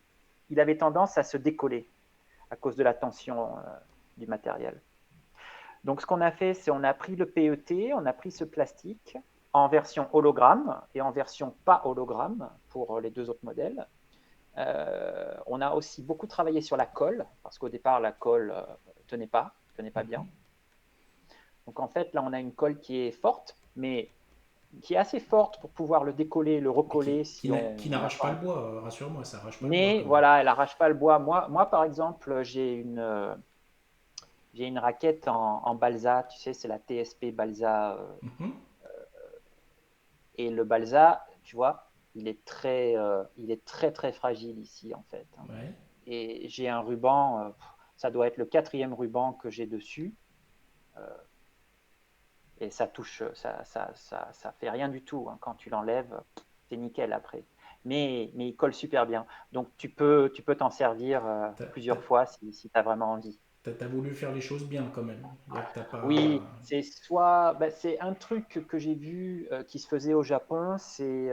il avait tendance à se décoller à cause de la tension du matériel. Donc, ce qu'on a fait, c'est on a pris le PET, on a pris ce plastique en version hologramme et en version pas hologramme pour les deux autres modèles. On a aussi beaucoup travaillé sur la colle, parce qu'au départ, la colle tenait pas bien. Donc en fait, là, on a une colle qui est forte, mais qui est assez forte pour pouvoir le décoller, le Mais recoller si qui on n'a n'arrache pas pas. le bois, rassure-moi, ça arrache pas le bois Mais quand même. voilà, elle arrache pas le bois. Moi par exemple, j'ai une raquette en balsa, tu sais, c'est la TSP balsa. Mhm. Et le balsa, tu vois, il est très très fragile ici en fait. Ouais. Et j'ai un ruban, ça doit être le quatrième ruban que j'ai dessus, et ça touche, ça fait rien du tout. Hein. Quand tu l'enlèves, c'est nickel après. Mais il colle super bien. Donc tu peux t'en servir T'as, plusieurs t'as- fois si tu as vraiment envie. t'as voulu faire les choses bien quand même. C'est-à-dire que t'as Oui, pas. c'est un truc que j'ai vu qui se faisait au Japon, c'est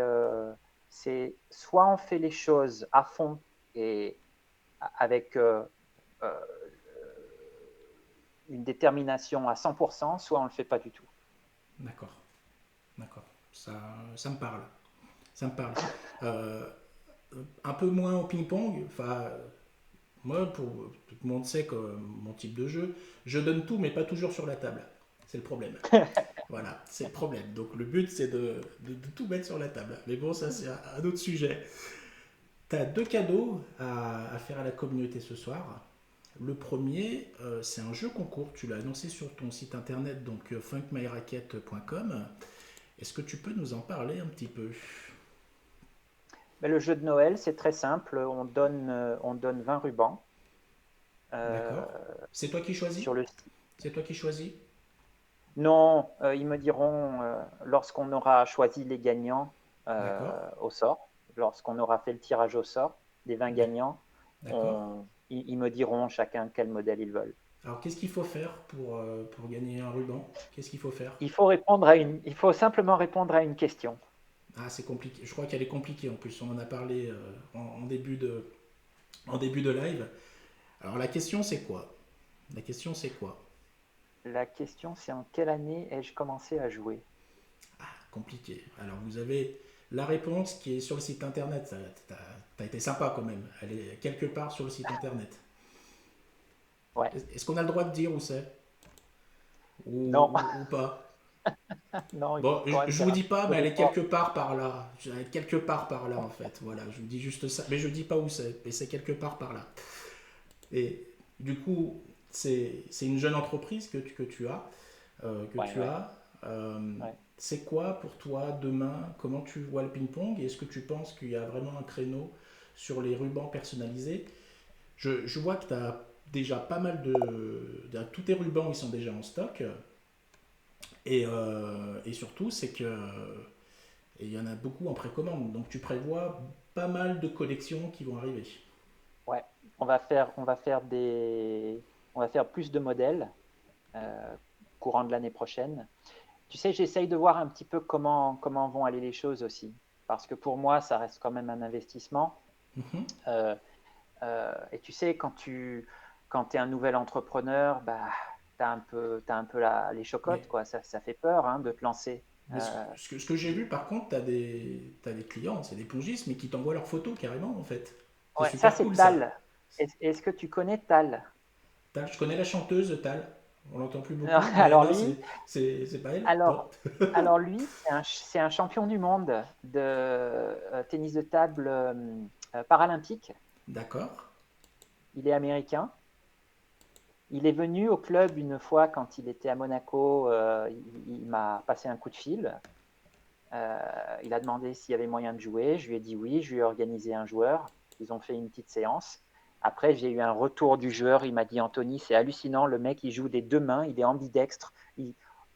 soit on fait les choses à fond et avec euh, une détermination à 100%, soit on ne le fait pas du tout. D'accord, d'accord. Ça me parle. Ça me parle. Euh, un peu moins au ping-pong. Enfin, moi, tout le monde sait que mon type de jeu, je donne tout, mais pas toujours sur la table. C'est le problème. Voilà, c'est le problème. Donc le but, c'est de tout mettre sur la table. Mais bon, ça, c'est un autre sujet. Tu as deux cadeaux à faire à la communauté ce soir. Le premier, c'est un jeu concours. Tu l'as annoncé sur ton site internet, donc funkmyracket.com. Est-ce que tu peux nous en parler un petit peu? Mais le jeu de Noël, c'est très simple. On donne 20 rubans D'accord. C'est toi qui choisis? sur le site. C'est toi qui choisis? Non, ils me diront lorsqu'on aura choisi les gagnants D'accord. au sort, lorsqu'on aura fait le tirage au sort des 20 gagnants, D'accord. ils me diront chacun quel modèle ils veulent. Alors, qu'est-ce qu'il faut faire pour gagner un ruban? Qu'est-ce qu'il faut faire? Il faut simplement répondre à une question. Ah, c'est compliqué. Je crois qu'elle est compliquée en plus. On en a parlé en début de live. Alors, la question, c'est quoi? La question, c'est quoi? La question, c'est en quelle année ai-je commencé à jouer? Compliqué. Alors, vous avez la réponse qui est sur le site internet. T'as été sympa quand même. Elle est quelque part sur le site internet. Ouais, Est-ce qu'on a le droit de dire où c'est? non, Ou pas? non, il Bon, faut quand même je faire vous un dis pas, peu mais elle est d'effort. quelque part par là. Elle est quelque part par là en fait. Voilà, je vous dis juste ça. Mais je dis pas où c'est. Mais c'est quelque part par là. Et du coup, c'est une jeune entreprise que tu as. Que Ouais, tu ouais, as. ouais. C'est quoi pour toi demain? Comment tu vois le ping-pong? Est-ce que tu penses qu'il y a vraiment un créneau sur les rubans personnalisés? Je vois que tu as déjà pas mal tous tes rubans, ils sont déjà en stock. Et surtout, c'est que il y en a beaucoup en précommande. Donc tu prévois pas mal de collections qui vont arriver. Ouais. On va faire plus de modèles euh, courant de l'année prochaine. Tu sais, j'essaye de voir un petit peu comment vont aller les choses aussi. Parce que pour moi, ça reste quand même un investissement. Mhm. Euh, et tu sais, quand tu es un nouvel entrepreneur, bah, t'as un peu les chocottes, Mais, quoi. Ça fait peur hein, de te lancer. mais ce que j'ai vu par contre, t'as des clients, c'est des pongistes, mais qui t'envoient leurs photos carrément en fait. C'est Ouais, ça, super c'est cool ça. Tal. Est-ce que tu connais Tal? Tal, je connais la chanteuse Tal. On l'entend plus beaucoup. Alors Non, lui, c'est pas elle. alors, Non. alors lui, c'est un champion du monde de tennis de table paralympique. D'accord. Il est américain. Il est venu au club une fois quand il était à Monaco. Il m'a passé un coup de fil. Il a demandé s'il y avait moyen de jouer. Je lui ai dit oui. Je lui ai organisé un joueur. Ils ont fait une petite séance. Après, j'ai eu un retour du joueur. Il m'a dit Anthony, c'est hallucinant. Le mec, il joue des deux mains. Il est ambidextre.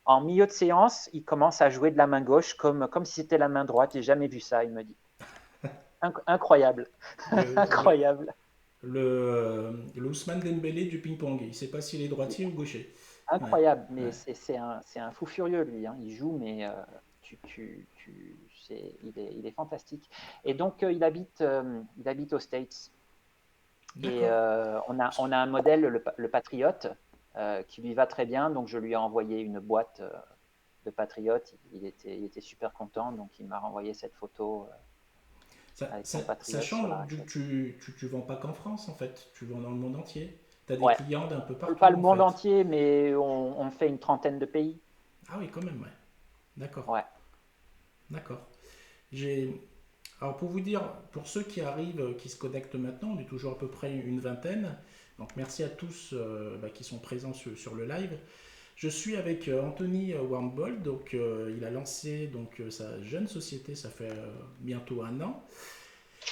En milieu de séance, il commence à jouer de la main gauche comme si c'était la main droite. J'ai jamais vu ça, il me dit. Incroyable. Le, Incroyable. le Ousmane Dembélé du ping-pong. Il sait pas s'il est droitier ou gaucher. Ouais. Incroyable. Mais Ouais. c'est un fou furieux, lui. Hein. Il joue, mais il est fantastique. Et donc, il habite aux States. Et D'accord. on a un modèle, le Patriote, qui lui va très bien. Donc, je lui ai envoyé une boîte de Patriote. Il était super content. Donc, il m'a renvoyé cette photo avec son Patriote Sachant sur la donc, raquette. tu vends pas qu'en France en fait, tu vends dans le monde entier. Tu as des Ouais, clients d'un peu pas partout le en monde fait. entier, mais on fait une trentaine de pays. Ah oui, quand même, ouais. D'accord, Ouais. d'accord. J'ai... Alors pour vous dire, pour ceux qui arrivent, qui se connectent maintenant, on est toujours à peu près une vingtaine. Donc merci à tous qui sont présents sur le live. Je suis avec Anthony Warmbold, donc il a lancé donc sa jeune société, ça fait bientôt un an.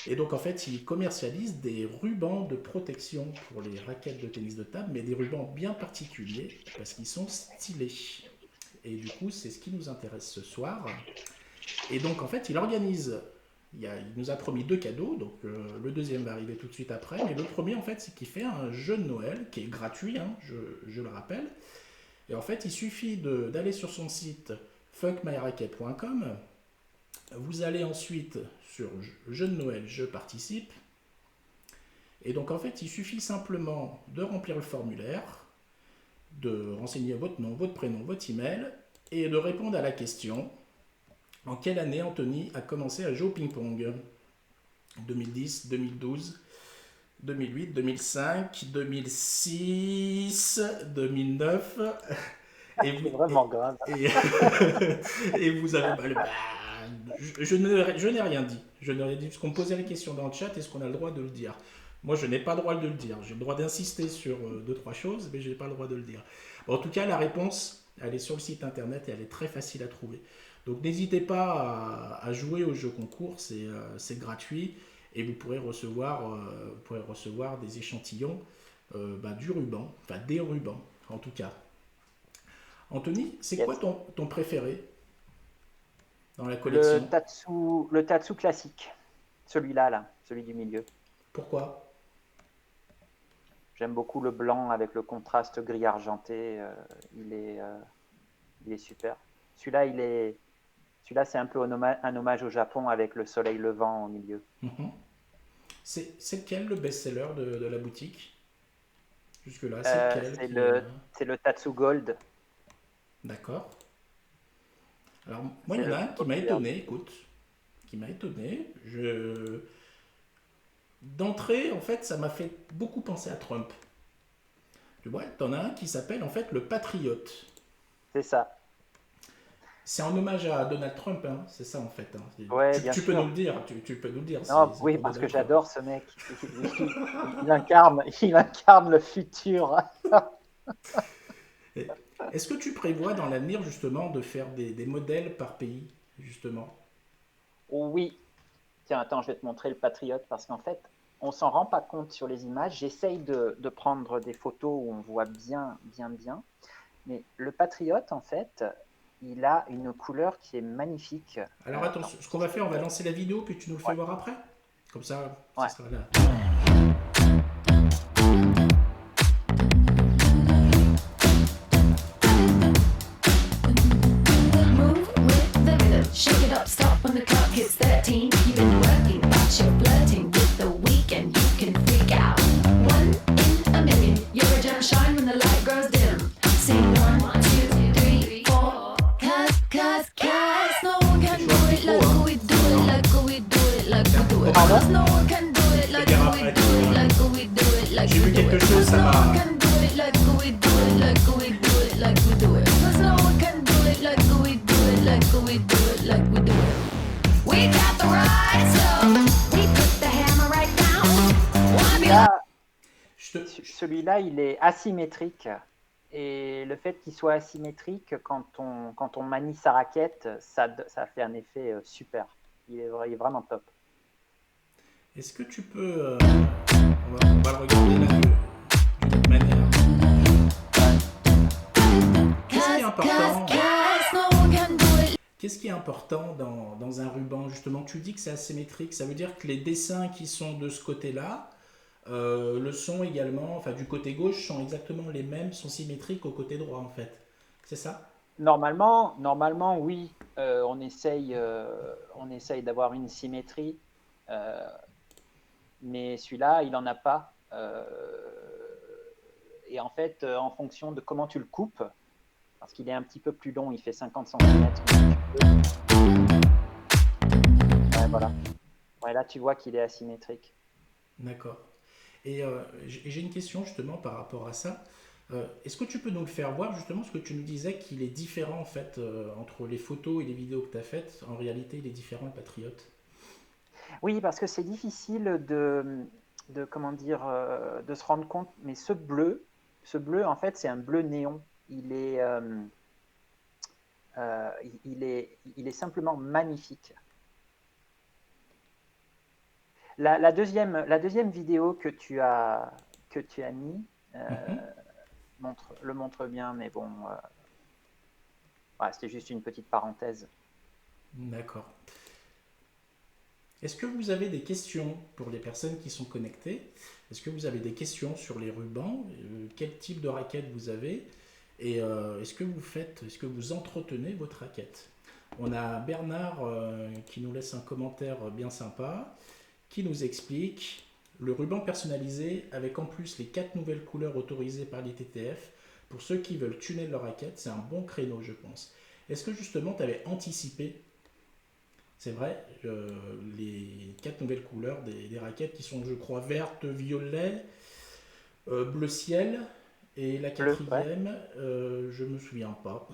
Et donc en fait, il commercialise des rubans de protection pour les raquettes de tennis de table, mais des rubans bien particuliers parce qu'ils sont stylés. Et du coup, c'est ce qui nous intéresse ce soir. Et donc en fait, il nous a promis deux cadeaux, donc le deuxième va arriver tout de suite après. Mais le premier en fait, c'est qu'il fait un jeu de Noël qui est gratuit, hein, je le rappelle. Et en fait, il suffit d'aller sur son site funkmyracket.com. Vous allez ensuite sur Jeu de Noël, je participe. Et donc en fait, il suffit simplement de remplir le formulaire, de renseigner votre nom, votre prénom, votre email, et de répondre à la question en quelle année Anthony a commencé à jouer au ping-pong. 2010, 2012, 2008, 2005, 2006, 2009. Et, C'est vraiment grave. et, et vous avez... je n'ai rien dit. Je n'ai rien dit parce qu'on me posait la question dans le chat, est-ce qu'on a le droit de le dire? Moi, je n'ai pas le droit de le dire. J'ai le droit d'insister sur deux, trois choses, mais je n'ai pas le droit de le dire. Bon, en tout cas, la réponse, elle est sur le site internet et elle est très facile à trouver. Donc, n'hésitez pas à jouer au jeu concours, c'est gratuit et vous pourrez recevoir des échantillons du ruban, enfin des rubans en tout cas. Anthony, c'est Yes. quoi ton préféré dans la Le collection? tatsu classique. Celui-là, là, celui du milieu. Pourquoi? J'aime beaucoup le blanc avec le contraste gris argenté. Il est super. Celui-là, c'est un peu un hommage au Japon avec le soleil levant au milieu. Mhm. C'est lequel le best-seller de la boutique? Jusque-là, c'est lequel C'est qui... c'est le Tatsu Gold. D'accord. Alors, moi, C'est il y en le a un plus qui m'a populaire. étonné, écoute. Qui m'a étonné. D'entrée, en fait, ça m'a fait beaucoup penser à Trump. Tu vois, t'en as un qui s'appelle, en fait, le Patriote. C'est ça. C'est en hommage à Donald Trump, hein, c'est ça, en fait. Hein. Ouais, bien Tu peux nous sûr. le dire, tu peux nous le dire. Non, C'est oui, pour parce que Donald Trump. j'adore ce mec. Il incarne le futur. Et est-ce que tu prévois dans l'avenir, justement, de faire des modèles par pays, justement? Oui. Tiens, attends, je vais te montrer le Patriote parce qu'en fait, on s'en rend pas compte sur les images. J'essaye de prendre des photos où on voit bien. Mais le Patriote, en fait, il a une couleur qui est magnifique. Alors attends, Attends. ce qu'on va faire, on va lancer la vidéo, puis tu nous le fais Ouais. voir après. Comme ça, Ouais. ça sera là. Move with the rhythm, shake it up, stop when the clock hits 13. You've been working, but you're flirting with the weekend. You can freak out. 1 in a million. You're a gem shine when the light grows dim. Sing 1, 2, 3, 4. Cause no one can do it like we do it, like we do it, like we do it. Cause no one can do it like we do it, like we do it, like J'ai we vu do quelque it. chose, Cause ça no one m'a... can do it like we do it, like we do right slow. We put the hammer right down. Wanna be Là, Je te... celui-là, il est asymétrique. Et le fait qu'il soit asymétrique, quand on manie sa raquette, ça fait un effet super. Il est vraiment top. Est-ce que tu peux... on va le regarder là d'une autre manière. Qu'est-ce qui est important cause no one can do it. Qu'est-ce qui est important dans un ruban, justement? Tu dis que c'est asymétrique, ça veut dire que les dessins qui sont de ce côté-là le sont également, enfin du côté gauche, sont exactement les mêmes, sont symétriques au côté droit en fait. C'est ça? Normalement, oui, on essaye d'avoir une symétrie, mais celui-là, il n'en a pas. Et en fait, en fonction de comment tu le coupes, parce qu'il est un petit peu plus long, il fait 50 cm. Ouais, voilà. Ouais, là, tu vois qu'il est asymétrique. D'accord. Et j'ai une question justement par rapport à ça. Est-ce que tu peux nous le faire voir justement, ce que tu nous disais qu'il est différent en fait entre les photos et les vidéos que tu as faites. En réalité, il est différent, le Patriote. Oui, parce que c'est difficile comment dire, de se rendre compte, mais ce bleu, en fait, c'est un bleu néon. Il est simplement magnifique. La deuxième vidéo que tu as mis Mhm. le montre bien, mais bon, ouais, c'était juste une petite parenthèse. D'accord. Est-ce que vous avez des questions pour les personnes qui sont connectées? Est-ce que vous avez des questions sur les rubans? Quel type de raquette vous avez? Et est-ce que vous entretenez votre raquette? On a Bernard qui nous laisse un commentaire bien sympa, qui nous explique le ruban personnalisé avec en plus les 4 nouvelles couleurs autorisées par l'ITTF. Pour ceux qui veulent tuner leur raquette, c'est un bon créneau, je pense. Est-ce que justement tu avais anticipé, c'est vrai, les 4 nouvelles couleurs des raquettes qui sont, je crois, verte, violet, bleu ciel, et la Bleu, ouais. quatrième, je me souviens pas.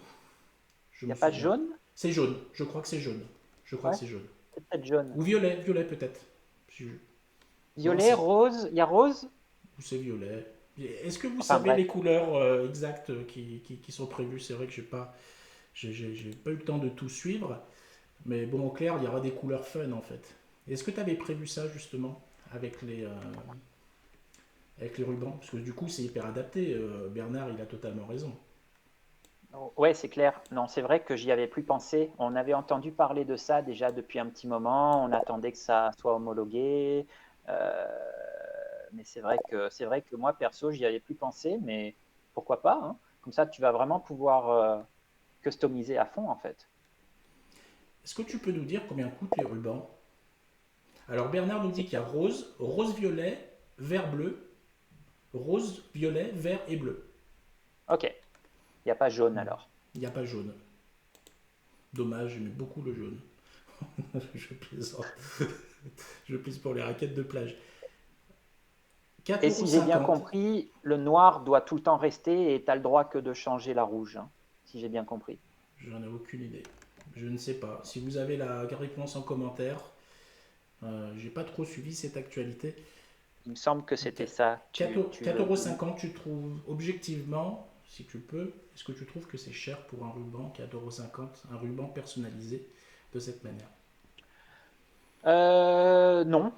Je Il me n'y a pas de souviens. jaune? C'est jaune, je crois que c'est jaune. Je crois Ouais, que c'est jaune. c'est peut-être jaune. Ou violet, violet peut-être. Non, Violet, rose, il y a rose? c'est violet. Est-ce que vous Enfin savez bref. les couleurs exactes qui sont prévues? C'est vrai que j'ai pas eu le temps de tout suivre. Mais bon, au clair, il y aura des couleurs fun en fait. Est-ce que tu avais prévu ça justement avec les rubans? Parce que du coup, c'est hyper adapté. Bernard, il a totalement raison. Ouais, c'est clair. Non, c'est vrai que j'y avais plus pensé. On avait entendu parler de ça déjà depuis un petit moment. On attendait que ça soit homologué. Euh, mais c'est vrai que moi, perso, j'y avais plus pensé. Mais pourquoi pas, hein. Comme ça, tu vas vraiment pouvoir customiser à fond, en fait. Est-ce que tu peux nous dire combien coûtent les rubans? Alors Bernard nous dit C'est qu'il y a rose, rose-violet, vert-bleu, rose, violet, vert et bleu. OK. Il n'y a pas jaune alors. Il n'y a pas jaune. Dommage, j'aimais beaucoup le jaune. Je plaisante. Je plaisante pour les raquettes de plage. Et 4,50 si j'ai bien €. compris, le noir doit tout le temps rester et tu as le droit que de changer la rouge, hein, si j'ai bien compris. J'en ai aucune idée. Je ne sais pas. Si vous avez la réponse en commentaire, j'ai pas trop suivi cette actualité. Il me semble que c'était ça. Tu 4,50 €, tu trouves objectivement, si tu peux, est-ce que tu trouves que c'est cher pour un ruban, 4,50 €, un ruban personnalisé de cette manière? Non,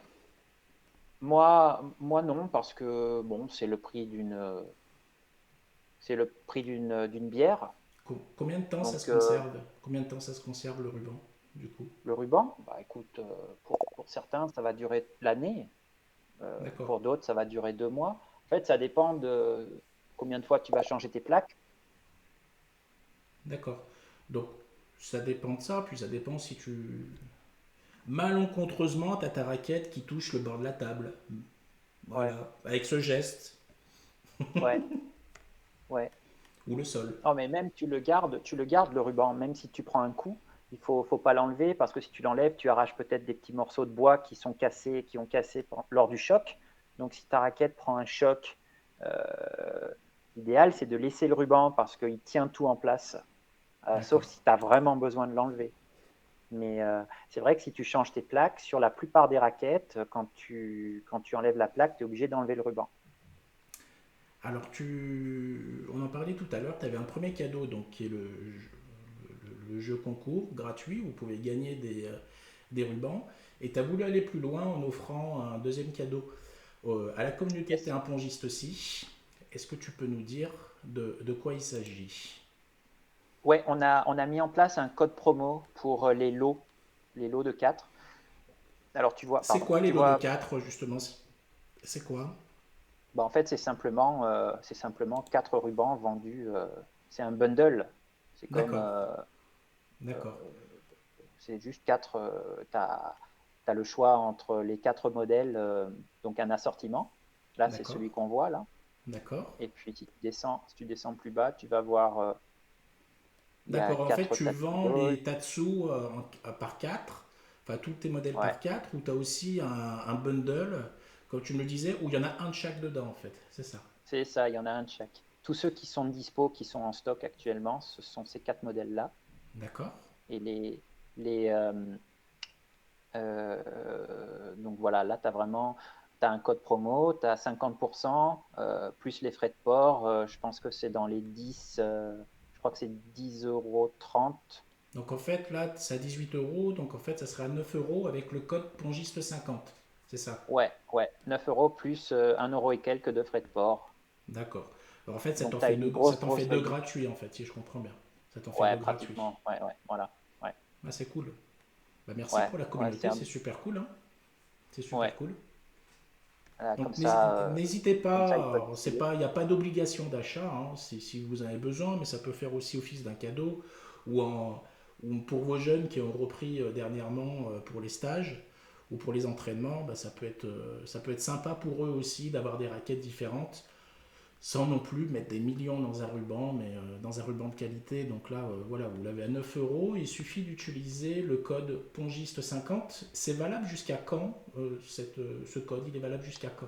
moi non, parce que bon, c'est le prix d'une bière. Combien de temps ça Donc se conserve? Combien de temps ça se conserve le ruban, du coup? le ruban, bah écoute, pour certains, ça va durer l'année. D'accord, Pour d'autres, ça va durer 2 mois. En fait, ça dépend de combien de fois tu vas changer tes plaques. d'accord. Donc, ça dépend de ça, puis ça dépend si tu... Malencontreusement, tu as ta raquette qui touche le bord de la table. Ouais, Voilà, avec ce geste, ouais, ouais. ou le sol. Non, mais même tu le gardes le ruban, même si tu prends un coup, il faut pas l'enlever parce que si tu l'enlèves, tu arraches peut-être des petits morceaux de bois qui sont cassés, qui ont cassé lors du choc. Donc si ta raquette prend un choc, l'idéal c'est de laisser le ruban parce qu'il tient tout en place, sauf D'accord. si tu as vraiment besoin de l'enlever. Mais c'est vrai que si tu changes tes plaques, sur la plupart des raquettes, quand tu enlèves la plaque, tu es obligé d'enlever le ruban. Alors, on en parlait tout à l'heure, tu avais un premier cadeau, donc, qui est le jeu concours gratuit, où vous pouvez gagner des rubans, et tu as voulu aller plus loin en offrant un deuxième cadeau à la communauté Yes. T'es un plongiste aussi. Est-ce que tu peux nous dire de quoi il s'agit? Ouais, on a mis en place un code promo pour les lots de 4. Alors C'est quoi les tu lots de vois, 4 justement? C'est quoi? bah, en fait c'est simplement 4 rubans vendus. C'est un bundle. C'est comme D'accord, d'accord, c'est juste 4. Tu as le choix entre les 4 modèles, donc un assortiment. Là, c'est d'accord, celui qu'on voit là. d'accord. Et puis si tu descends plus bas, tu vas voir il y a D'accord, en fait, 4 tu tapis de vends golf. les Tatsu par 4, enfin tous tes modèles Ouais, par 4, ou tu as aussi un bundle, comme tu me le disais, où il y en a un de chaque dedans, en fait. C'est ça. c'est ça, il y en a un de chaque. Tous ceux qui sont dispo, qui sont en stock actuellement, ce sont ces 4 modèles-là. D'accord, Et les, donc voilà, là, tu as vraiment un code promo, tu as 50%, plus les frais de port. Je pense que c'est dans les 10, je crois que c'est 10,30 €. donc en fait, là, c'est à 18 euros, donc en fait, ça sera à 9 euros avec le code Pongiste50. C'est ça. Ouais, ouais, 9 € plus 1 € et quelques de frais de port. D'accord. Alors en fait, Donc tu as une ça grosse, t'en fait grosse deux réduction. gratuits, en fait, si je comprends bien. Ça t'en fait Ouais, deux gratuits. pratiquement. Ouais, ouais, voilà. Ouais, Ah, c'est cool. Bah, merci ouais, pour la ouais, communauté, c'est super cool, hein. C'est super ouais. cool. Voilà, Donc n'hésitez comme ça, ils pas, peuvent alors, essayer. il n'y a pas d'obligation d'achat, hein, si vous en avez besoin, mais ça peut faire aussi office d'un cadeau, ou, ou pour vos jeunes qui ont repris dernièrement pour les stages ou pour les entraînements, bah, ça peut être sympa pour eux aussi d'avoir des raquettes différentes, sans non plus mettre des millions dans un ruban, mais dans un ruban de qualité. Donc là, voilà, vous l'avez à 9 euros. Il suffit d'utiliser le code Pongiste50. C'est valable jusqu'à quand ce code? Il est valable jusqu'à quand?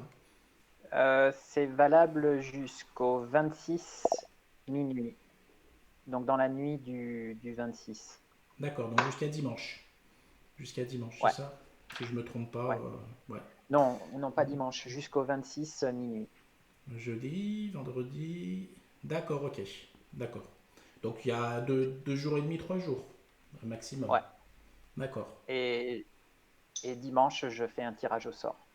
C'est valable jusqu'au 26 minuit. Donc dans la nuit du 26. D'accord, donc jusqu'à dimanche. Jusqu'à dimanche, c'est Ouais, ça? Si je me trompe pas, ouais. ouais. Non, non, pas dimanche, jusqu'au 26 minuit. Jeudi, vendredi. D'accord, ok. D'accord. Donc il y a deux jours et demi, 3 jours, un maximum. Ouais. D'accord. Et, et dimanche, je fais un tirage au sort.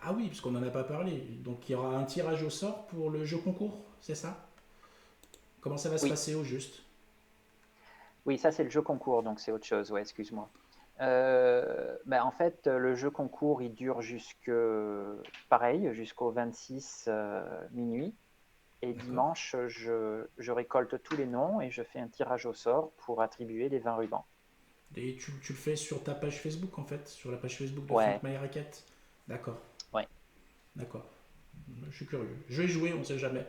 Ah oui, parce qu'on n'en a pas parlé. Donc il y aura un tirage au sort pour le jeu concours, c'est ça? Comment ça va se Oui, passer au juste? oui, ça c'est le jeu concours, donc c'est autre chose. Ouais, excuse-moi. Ben, en fait, le jeu concours, il dure pareil, jusqu'au 26 minuit. Et D'accord. dimanche, je récolte tous les noms et je fais un tirage au sort pour attribuer les 20 rubans. Et tu le fais sur ta page Facebook en fait, sur la page Facebook de Frank Ouais, My Racket. D'accord, ouais. d'accord. Je suis curieux. Je vais jouer, on sait jamais.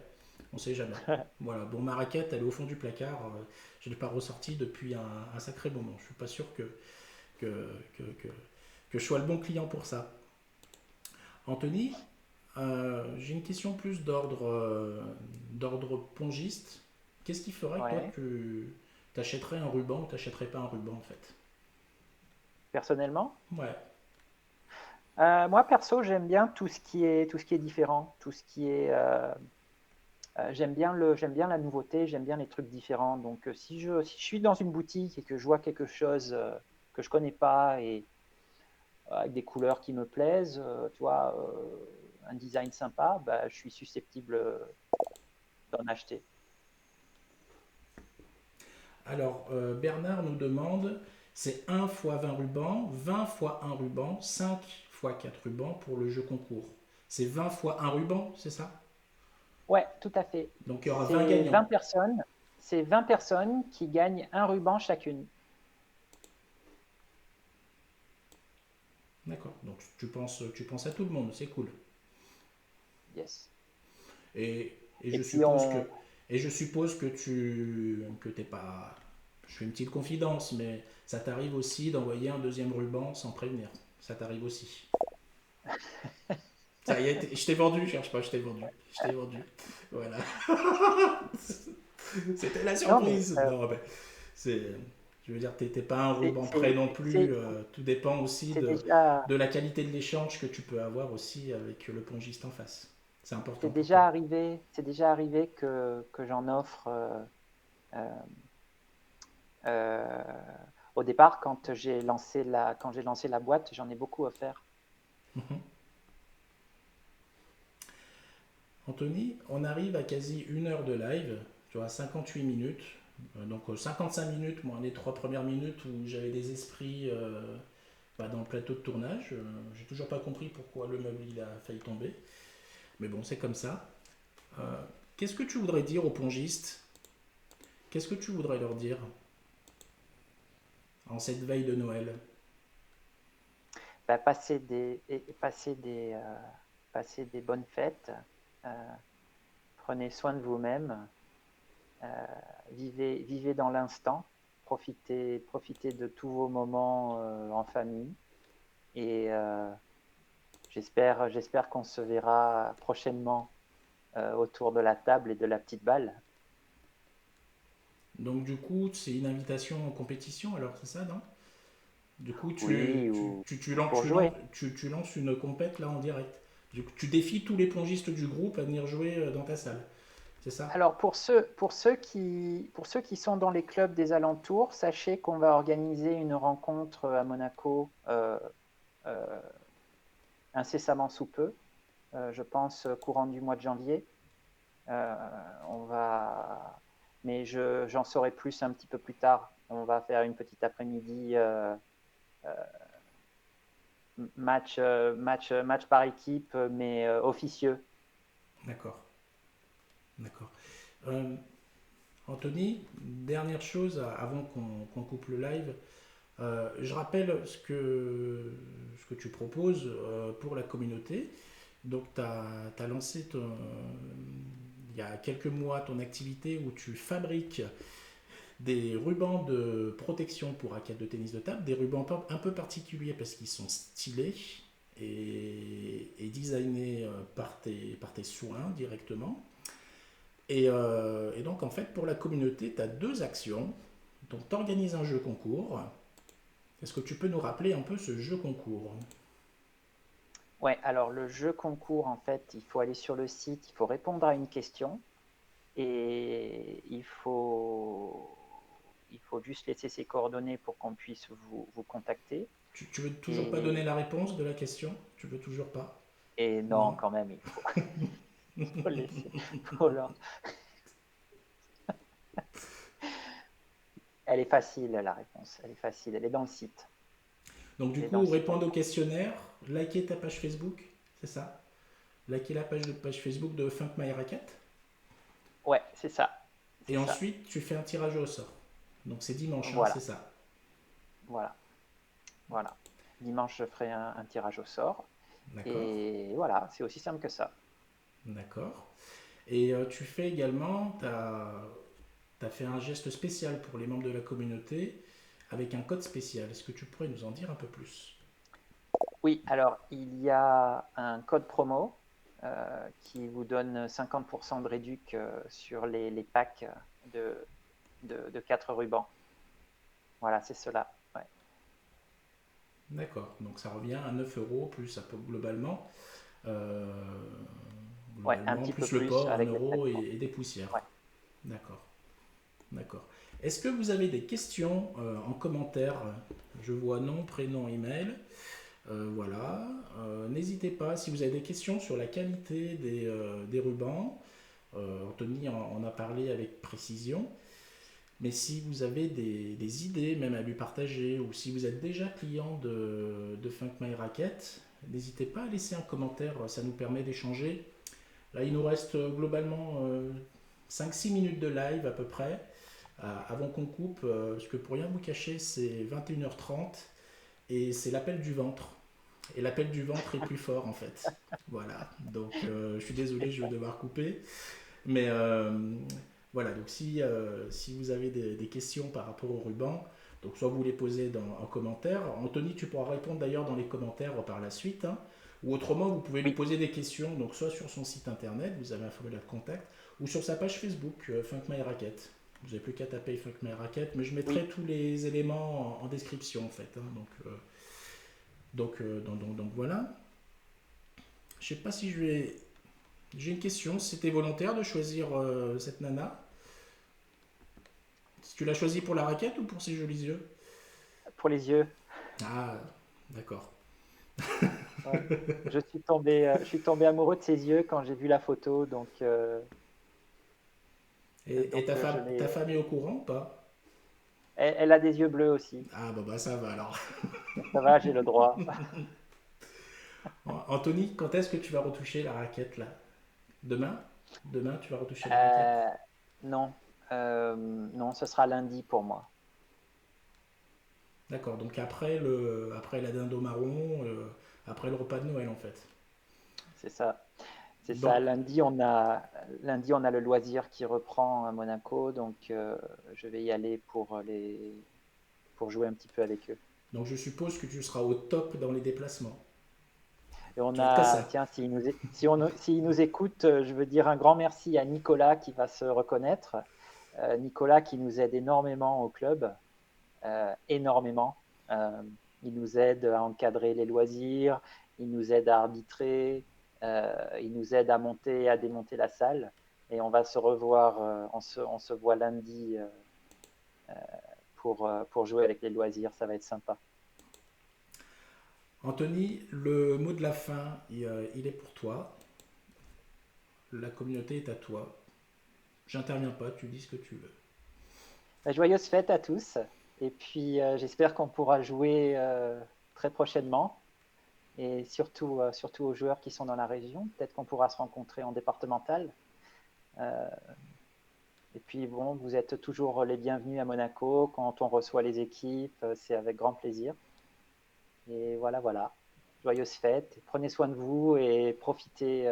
On sait jamais. Voilà, bon, ma raquette, elle est au fond du placard. Je ne l'ai pas ressortie depuis un sacré moment. Je suis pas sûr que, que, que, que je sois le bon client pour ça. Anthony, j'ai une question plus d'ordre pongiste. Qu'est-ce qui ferait que toi Ouais. tu t'achèterais un ruban ou t'achèterais pas un ruban en fait? Personnellement, Ouais, moi perso, j'aime bien tout ce qui est différent, j'aime bien la nouveauté, j'aime bien les trucs différents. Donc, si je suis dans une boutique et que je vois quelque chose que je connais pas et avec des couleurs qui me plaisent, tu vois, un design sympa, bah, je suis susceptible d'en acheter. alors, Bernard nous demande, c'est 1 fois 20 rubans, 20 fois un ruban, 5 fois 4 rubans pour le jeu concours. C'est 20 fois un ruban, c'est ça? Ouais, tout à fait. Donc il y aura 20 C'est gagnants. 20 personnes, c'est 20 personnes qui gagnent un ruban chacune. D'accord. Donc tu penses à tout le monde, c'est cool. Yes. Et Et je puis suppose que que t'es pas. Je fais une petite confidence, mais ça t'arrive aussi d'envoyer un deuxième ruban sans prévenir. Ça t'arrive aussi. Ça y est, je t'ai vendu, cherche pas, je t'ai vendu. Je t'ai vendu. Voilà. C'était la non mais surprise. Non, ben, c'est, Je veux dire, t'es pas un C'est ruban prêt c'est- non plus. c'est- Tout dépend aussi c'est déjà, de la qualité de l'échange que tu peux avoir aussi avec le pongiste en face. C'est important c'est pour déjà toi. arrivé, c'est déjà arrivé que j'en offre euh, euh, au départ quand j'ai lancé la boîte, j'en ai beaucoup offert. Mhm. Anthony, on arrive à quasi 1 heure de live, tu vois, 58 minutes. Donc 55 minutes, moi, les 3 premières minutes où j'avais des esprits dans le plateau de tournage. J'ai toujours pas compris pourquoi le meuble il a failli tomber. Mais bon, c'est comme ça. Euh, Qu'est-ce que tu voudrais dire aux pongistes? Qu'est-ce que tu voudrais leur dire en cette veille de Noël? Bah, passer des bonnes fêtes, euh, prenez soin de vous-même, vivez dans l'instant, profitez de tous vos moments en famille et j'espère qu'on se verra prochainement autour de la table et de la petite balle. Donc du coup, c'est une invitation en compétition, alors c'est ça, non? Du coup, Oui, ou pour jouer. tu lances une compète là en direct. Du coup, tu défies tous les pongistes du groupe à venir jouer dans ta salle. C'est ça? Alors pour ceux qui sont dans les clubs des alentours, sachez qu'on va organiser une rencontre à Monaco euh, incessamment sous peu, je pense courant du mois de janvier. Euh, on va, mais j'en saurai plus un petit peu plus tard. On va faire une petite après-midi match par équipe, mais officieux. D'accord. D'accord. Euh, Anthony, dernière chose avant qu'on coupe le live. Je rappelle ce que tu proposes pour la communauté. Donc, tu as lancé il y a quelques mois ton activité où tu fabriques des rubans de protection pour raquettes de tennis de table, des rubans un peu particuliers parce qu'ils sont stylés et designés par tes soins directement. Et donc, en fait, pour la communauté, tu as deux actions. Donc, tu organises un jeu concours. Est-ce que tu peux nous rappeler un peu ce jeu concours? Ouais, alors le jeu concours, en fait, il faut aller sur le site, il faut répondre à une question et il faut juste laisser ses coordonnées pour qu'on puisse vous contacter. Tu veux toujours pas donner Et, la réponse de la question? Tu veux toujours pas? et non, Non? quand même, faut laisser. Faut leur- Elle est facile, la réponse. Elle est facile, elle est dans le site. Donc, du Elle est dans coup, le site. répondre au questionnaire, liker ta page Facebook, c'est ça? Liker la page Facebook de Funk My Racket. Ouais, c'est ça. Et C'est ça. ensuite, tu fais un tirage au sort. Donc, c'est dimanche, hein, c'est Voilà, ça. voilà, voilà. Dimanche, je ferai un tirage au sort. D'accord? Et voilà, c'est aussi simple que ça. D'accord. Et tu fais également, tu as fait un geste spécial pour les membres de la communauté avec un code spécial. Est-ce que tu pourrais nous en dire un peu plus? Oui, alors il y a un code promo qui vous donne 50% de réduc sur les packs de 4 rubans. Voilà, c'est cela. Ouais. D'accord. Donc, ça revient à 9 euros plus globalement. Euh, Ouais, un Globalement, petit peu plus le plus port, un avec les frais de euro port. et des poussières. Ouais. D'accord. D'accord. Est-ce que vous avez des questions en commentaire? Je vois nom, prénom, email. Voilà. N'hésitez pas si vous avez des questions sur la qualité des rubans. Anthony en a parlé avec précision. Mais si vous avez des idées même à lui partager ou si vous êtes déjà client de Funk My Racket, n'hésitez pas à laisser un commentaire. Ça nous permet d'échanger. Là, il nous reste globalement 5-6 minutes de live à peu près avant qu'on coupe, parce que pour rien vous cacher, c'est 21h30 et c'est l'appel du ventre. Et l'appel du ventre est plus fort en fait. Voilà, donc je suis désolé, je vais devoir couper. Mais voilà, donc si vous avez des questions par rapport au ruban, donc soit vous les posez en commentaire. Anthony, tu pourras répondre d'ailleurs dans les commentaires par la suite. Hein. Ou autrement, vous pouvez lui Oui, poser des questions, donc soit sur son site internet, vous avez un formulaire de contact, ou sur sa page Facebook, Funk My Racket. Vous n'avez plus qu'à taper Fuck My Racket, mais je Oui. mettrai tous les éléments en description en fait. Hein, donc voilà. Je sais pas si je vais. J'ai une question. C'était volontaire de choisir cette nana? Tu l'as choisie pour la raquette ou pour ses jolis yeux? Pour les yeux. Ah, d'accord. Ouais. Je suis tombé amoureux de ses yeux quand j'ai vu la photo, Et ta je femme, ta l'ai. femme est au courant ou pas? Elle a des yeux bleus aussi. Ah, bah ça va alors. Donc ça va, j'ai le droit. Anthony, quand est-ce que tu vas retoucher la raquette là? Demain? Demain, tu vas retoucher la raquette? Euh, non, non, ce sera lundi pour moi. D'accord, donc après la dinde au marron, après le repas de Noël en fait. C'est ça. C'est ça. Donc, Lundi, on a le loisir qui reprend à Monaco, je vais y aller pour jouer un petit peu avec eux. donc je suppose que tu seras au top dans les déplacements. Et on Tu as que a, ça. tiens, s'il nous écoute, je veux dire un grand merci à Nicolas qui va se reconnaître. Nicolas qui nous aide énormément au club, énormément. Euh, il nous aide à encadrer les loisirs, il nous aide à arbitrer, il nous aide à monter et à démonter la salle. Et on va se revoir, on se voit lundi pour jouer avec les loisirs, ça va être sympa. Anthony, le mot de la fin, il est pour toi. La communauté est à toi. J'interviens pas, tu dis ce que tu veux. Joyeuses fêtes à tous, et puis j'espère qu'on pourra jouer très prochainement, et surtout aux joueurs qui sont dans la région. Peut-être qu'on pourra se rencontrer en départemental. Euh, Et puis bon, vous êtes toujours les bienvenus à Monaco. Quand on reçoit les équipes, c'est avec grand plaisir. Et voilà, voilà. Joyeuses fêtes. Prenez soin de vous et profitez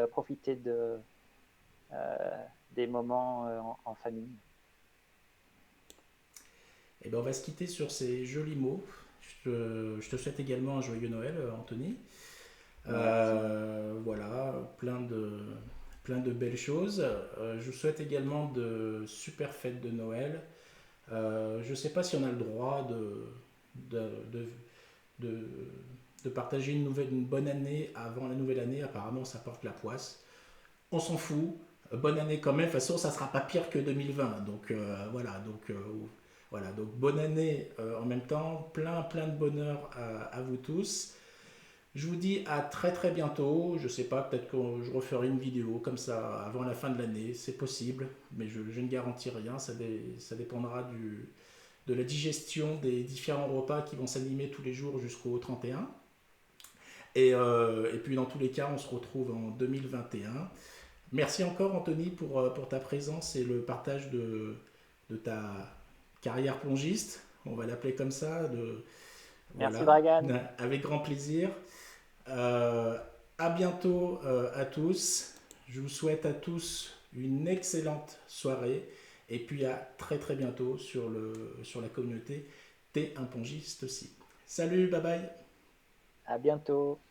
des moments en famille. Et ben on va se quitter sur ces jolis mots. Je te souhaite également un joyeux Noël, Anthony. Merci. Voilà, plein de belles choses. Je vous souhaite également de super fêtes de Noël. Je ne sais pas si on a le droit de, de, de, de partager une bonne année avant la nouvelle année. Apparemment, ça porte la poisse. On s'en fout. Bonne année quand même. De toute façon, ça sera pas pire que 2020. Donc voilà. Voilà. Donc bonne année en même temps. Plein de bonheur à vous tous. Je vous dis à très très bientôt. Je sais pas, peut-être que je referai une vidéo comme ça avant la fin de l'année. C'est possible, mais je ne garantis rien. Ça dépendra de la digestion des différents repas qui vont s'animer tous les jours jusqu'au 31. Et puis dans tous les cas, on se retrouve en 2021. Merci encore Anthony pour ta présence et le partage de ta carrière plongiste. On va l'appeler comme ça. Merci, Voilà, Dragan. avec grand plaisir. À bientôt à tous. Je vous souhaite à tous une excellente soirée. Et puis à très très bientôt sur la communauté T'es un pongiste aussi. Salut, bye bye. À bientôt.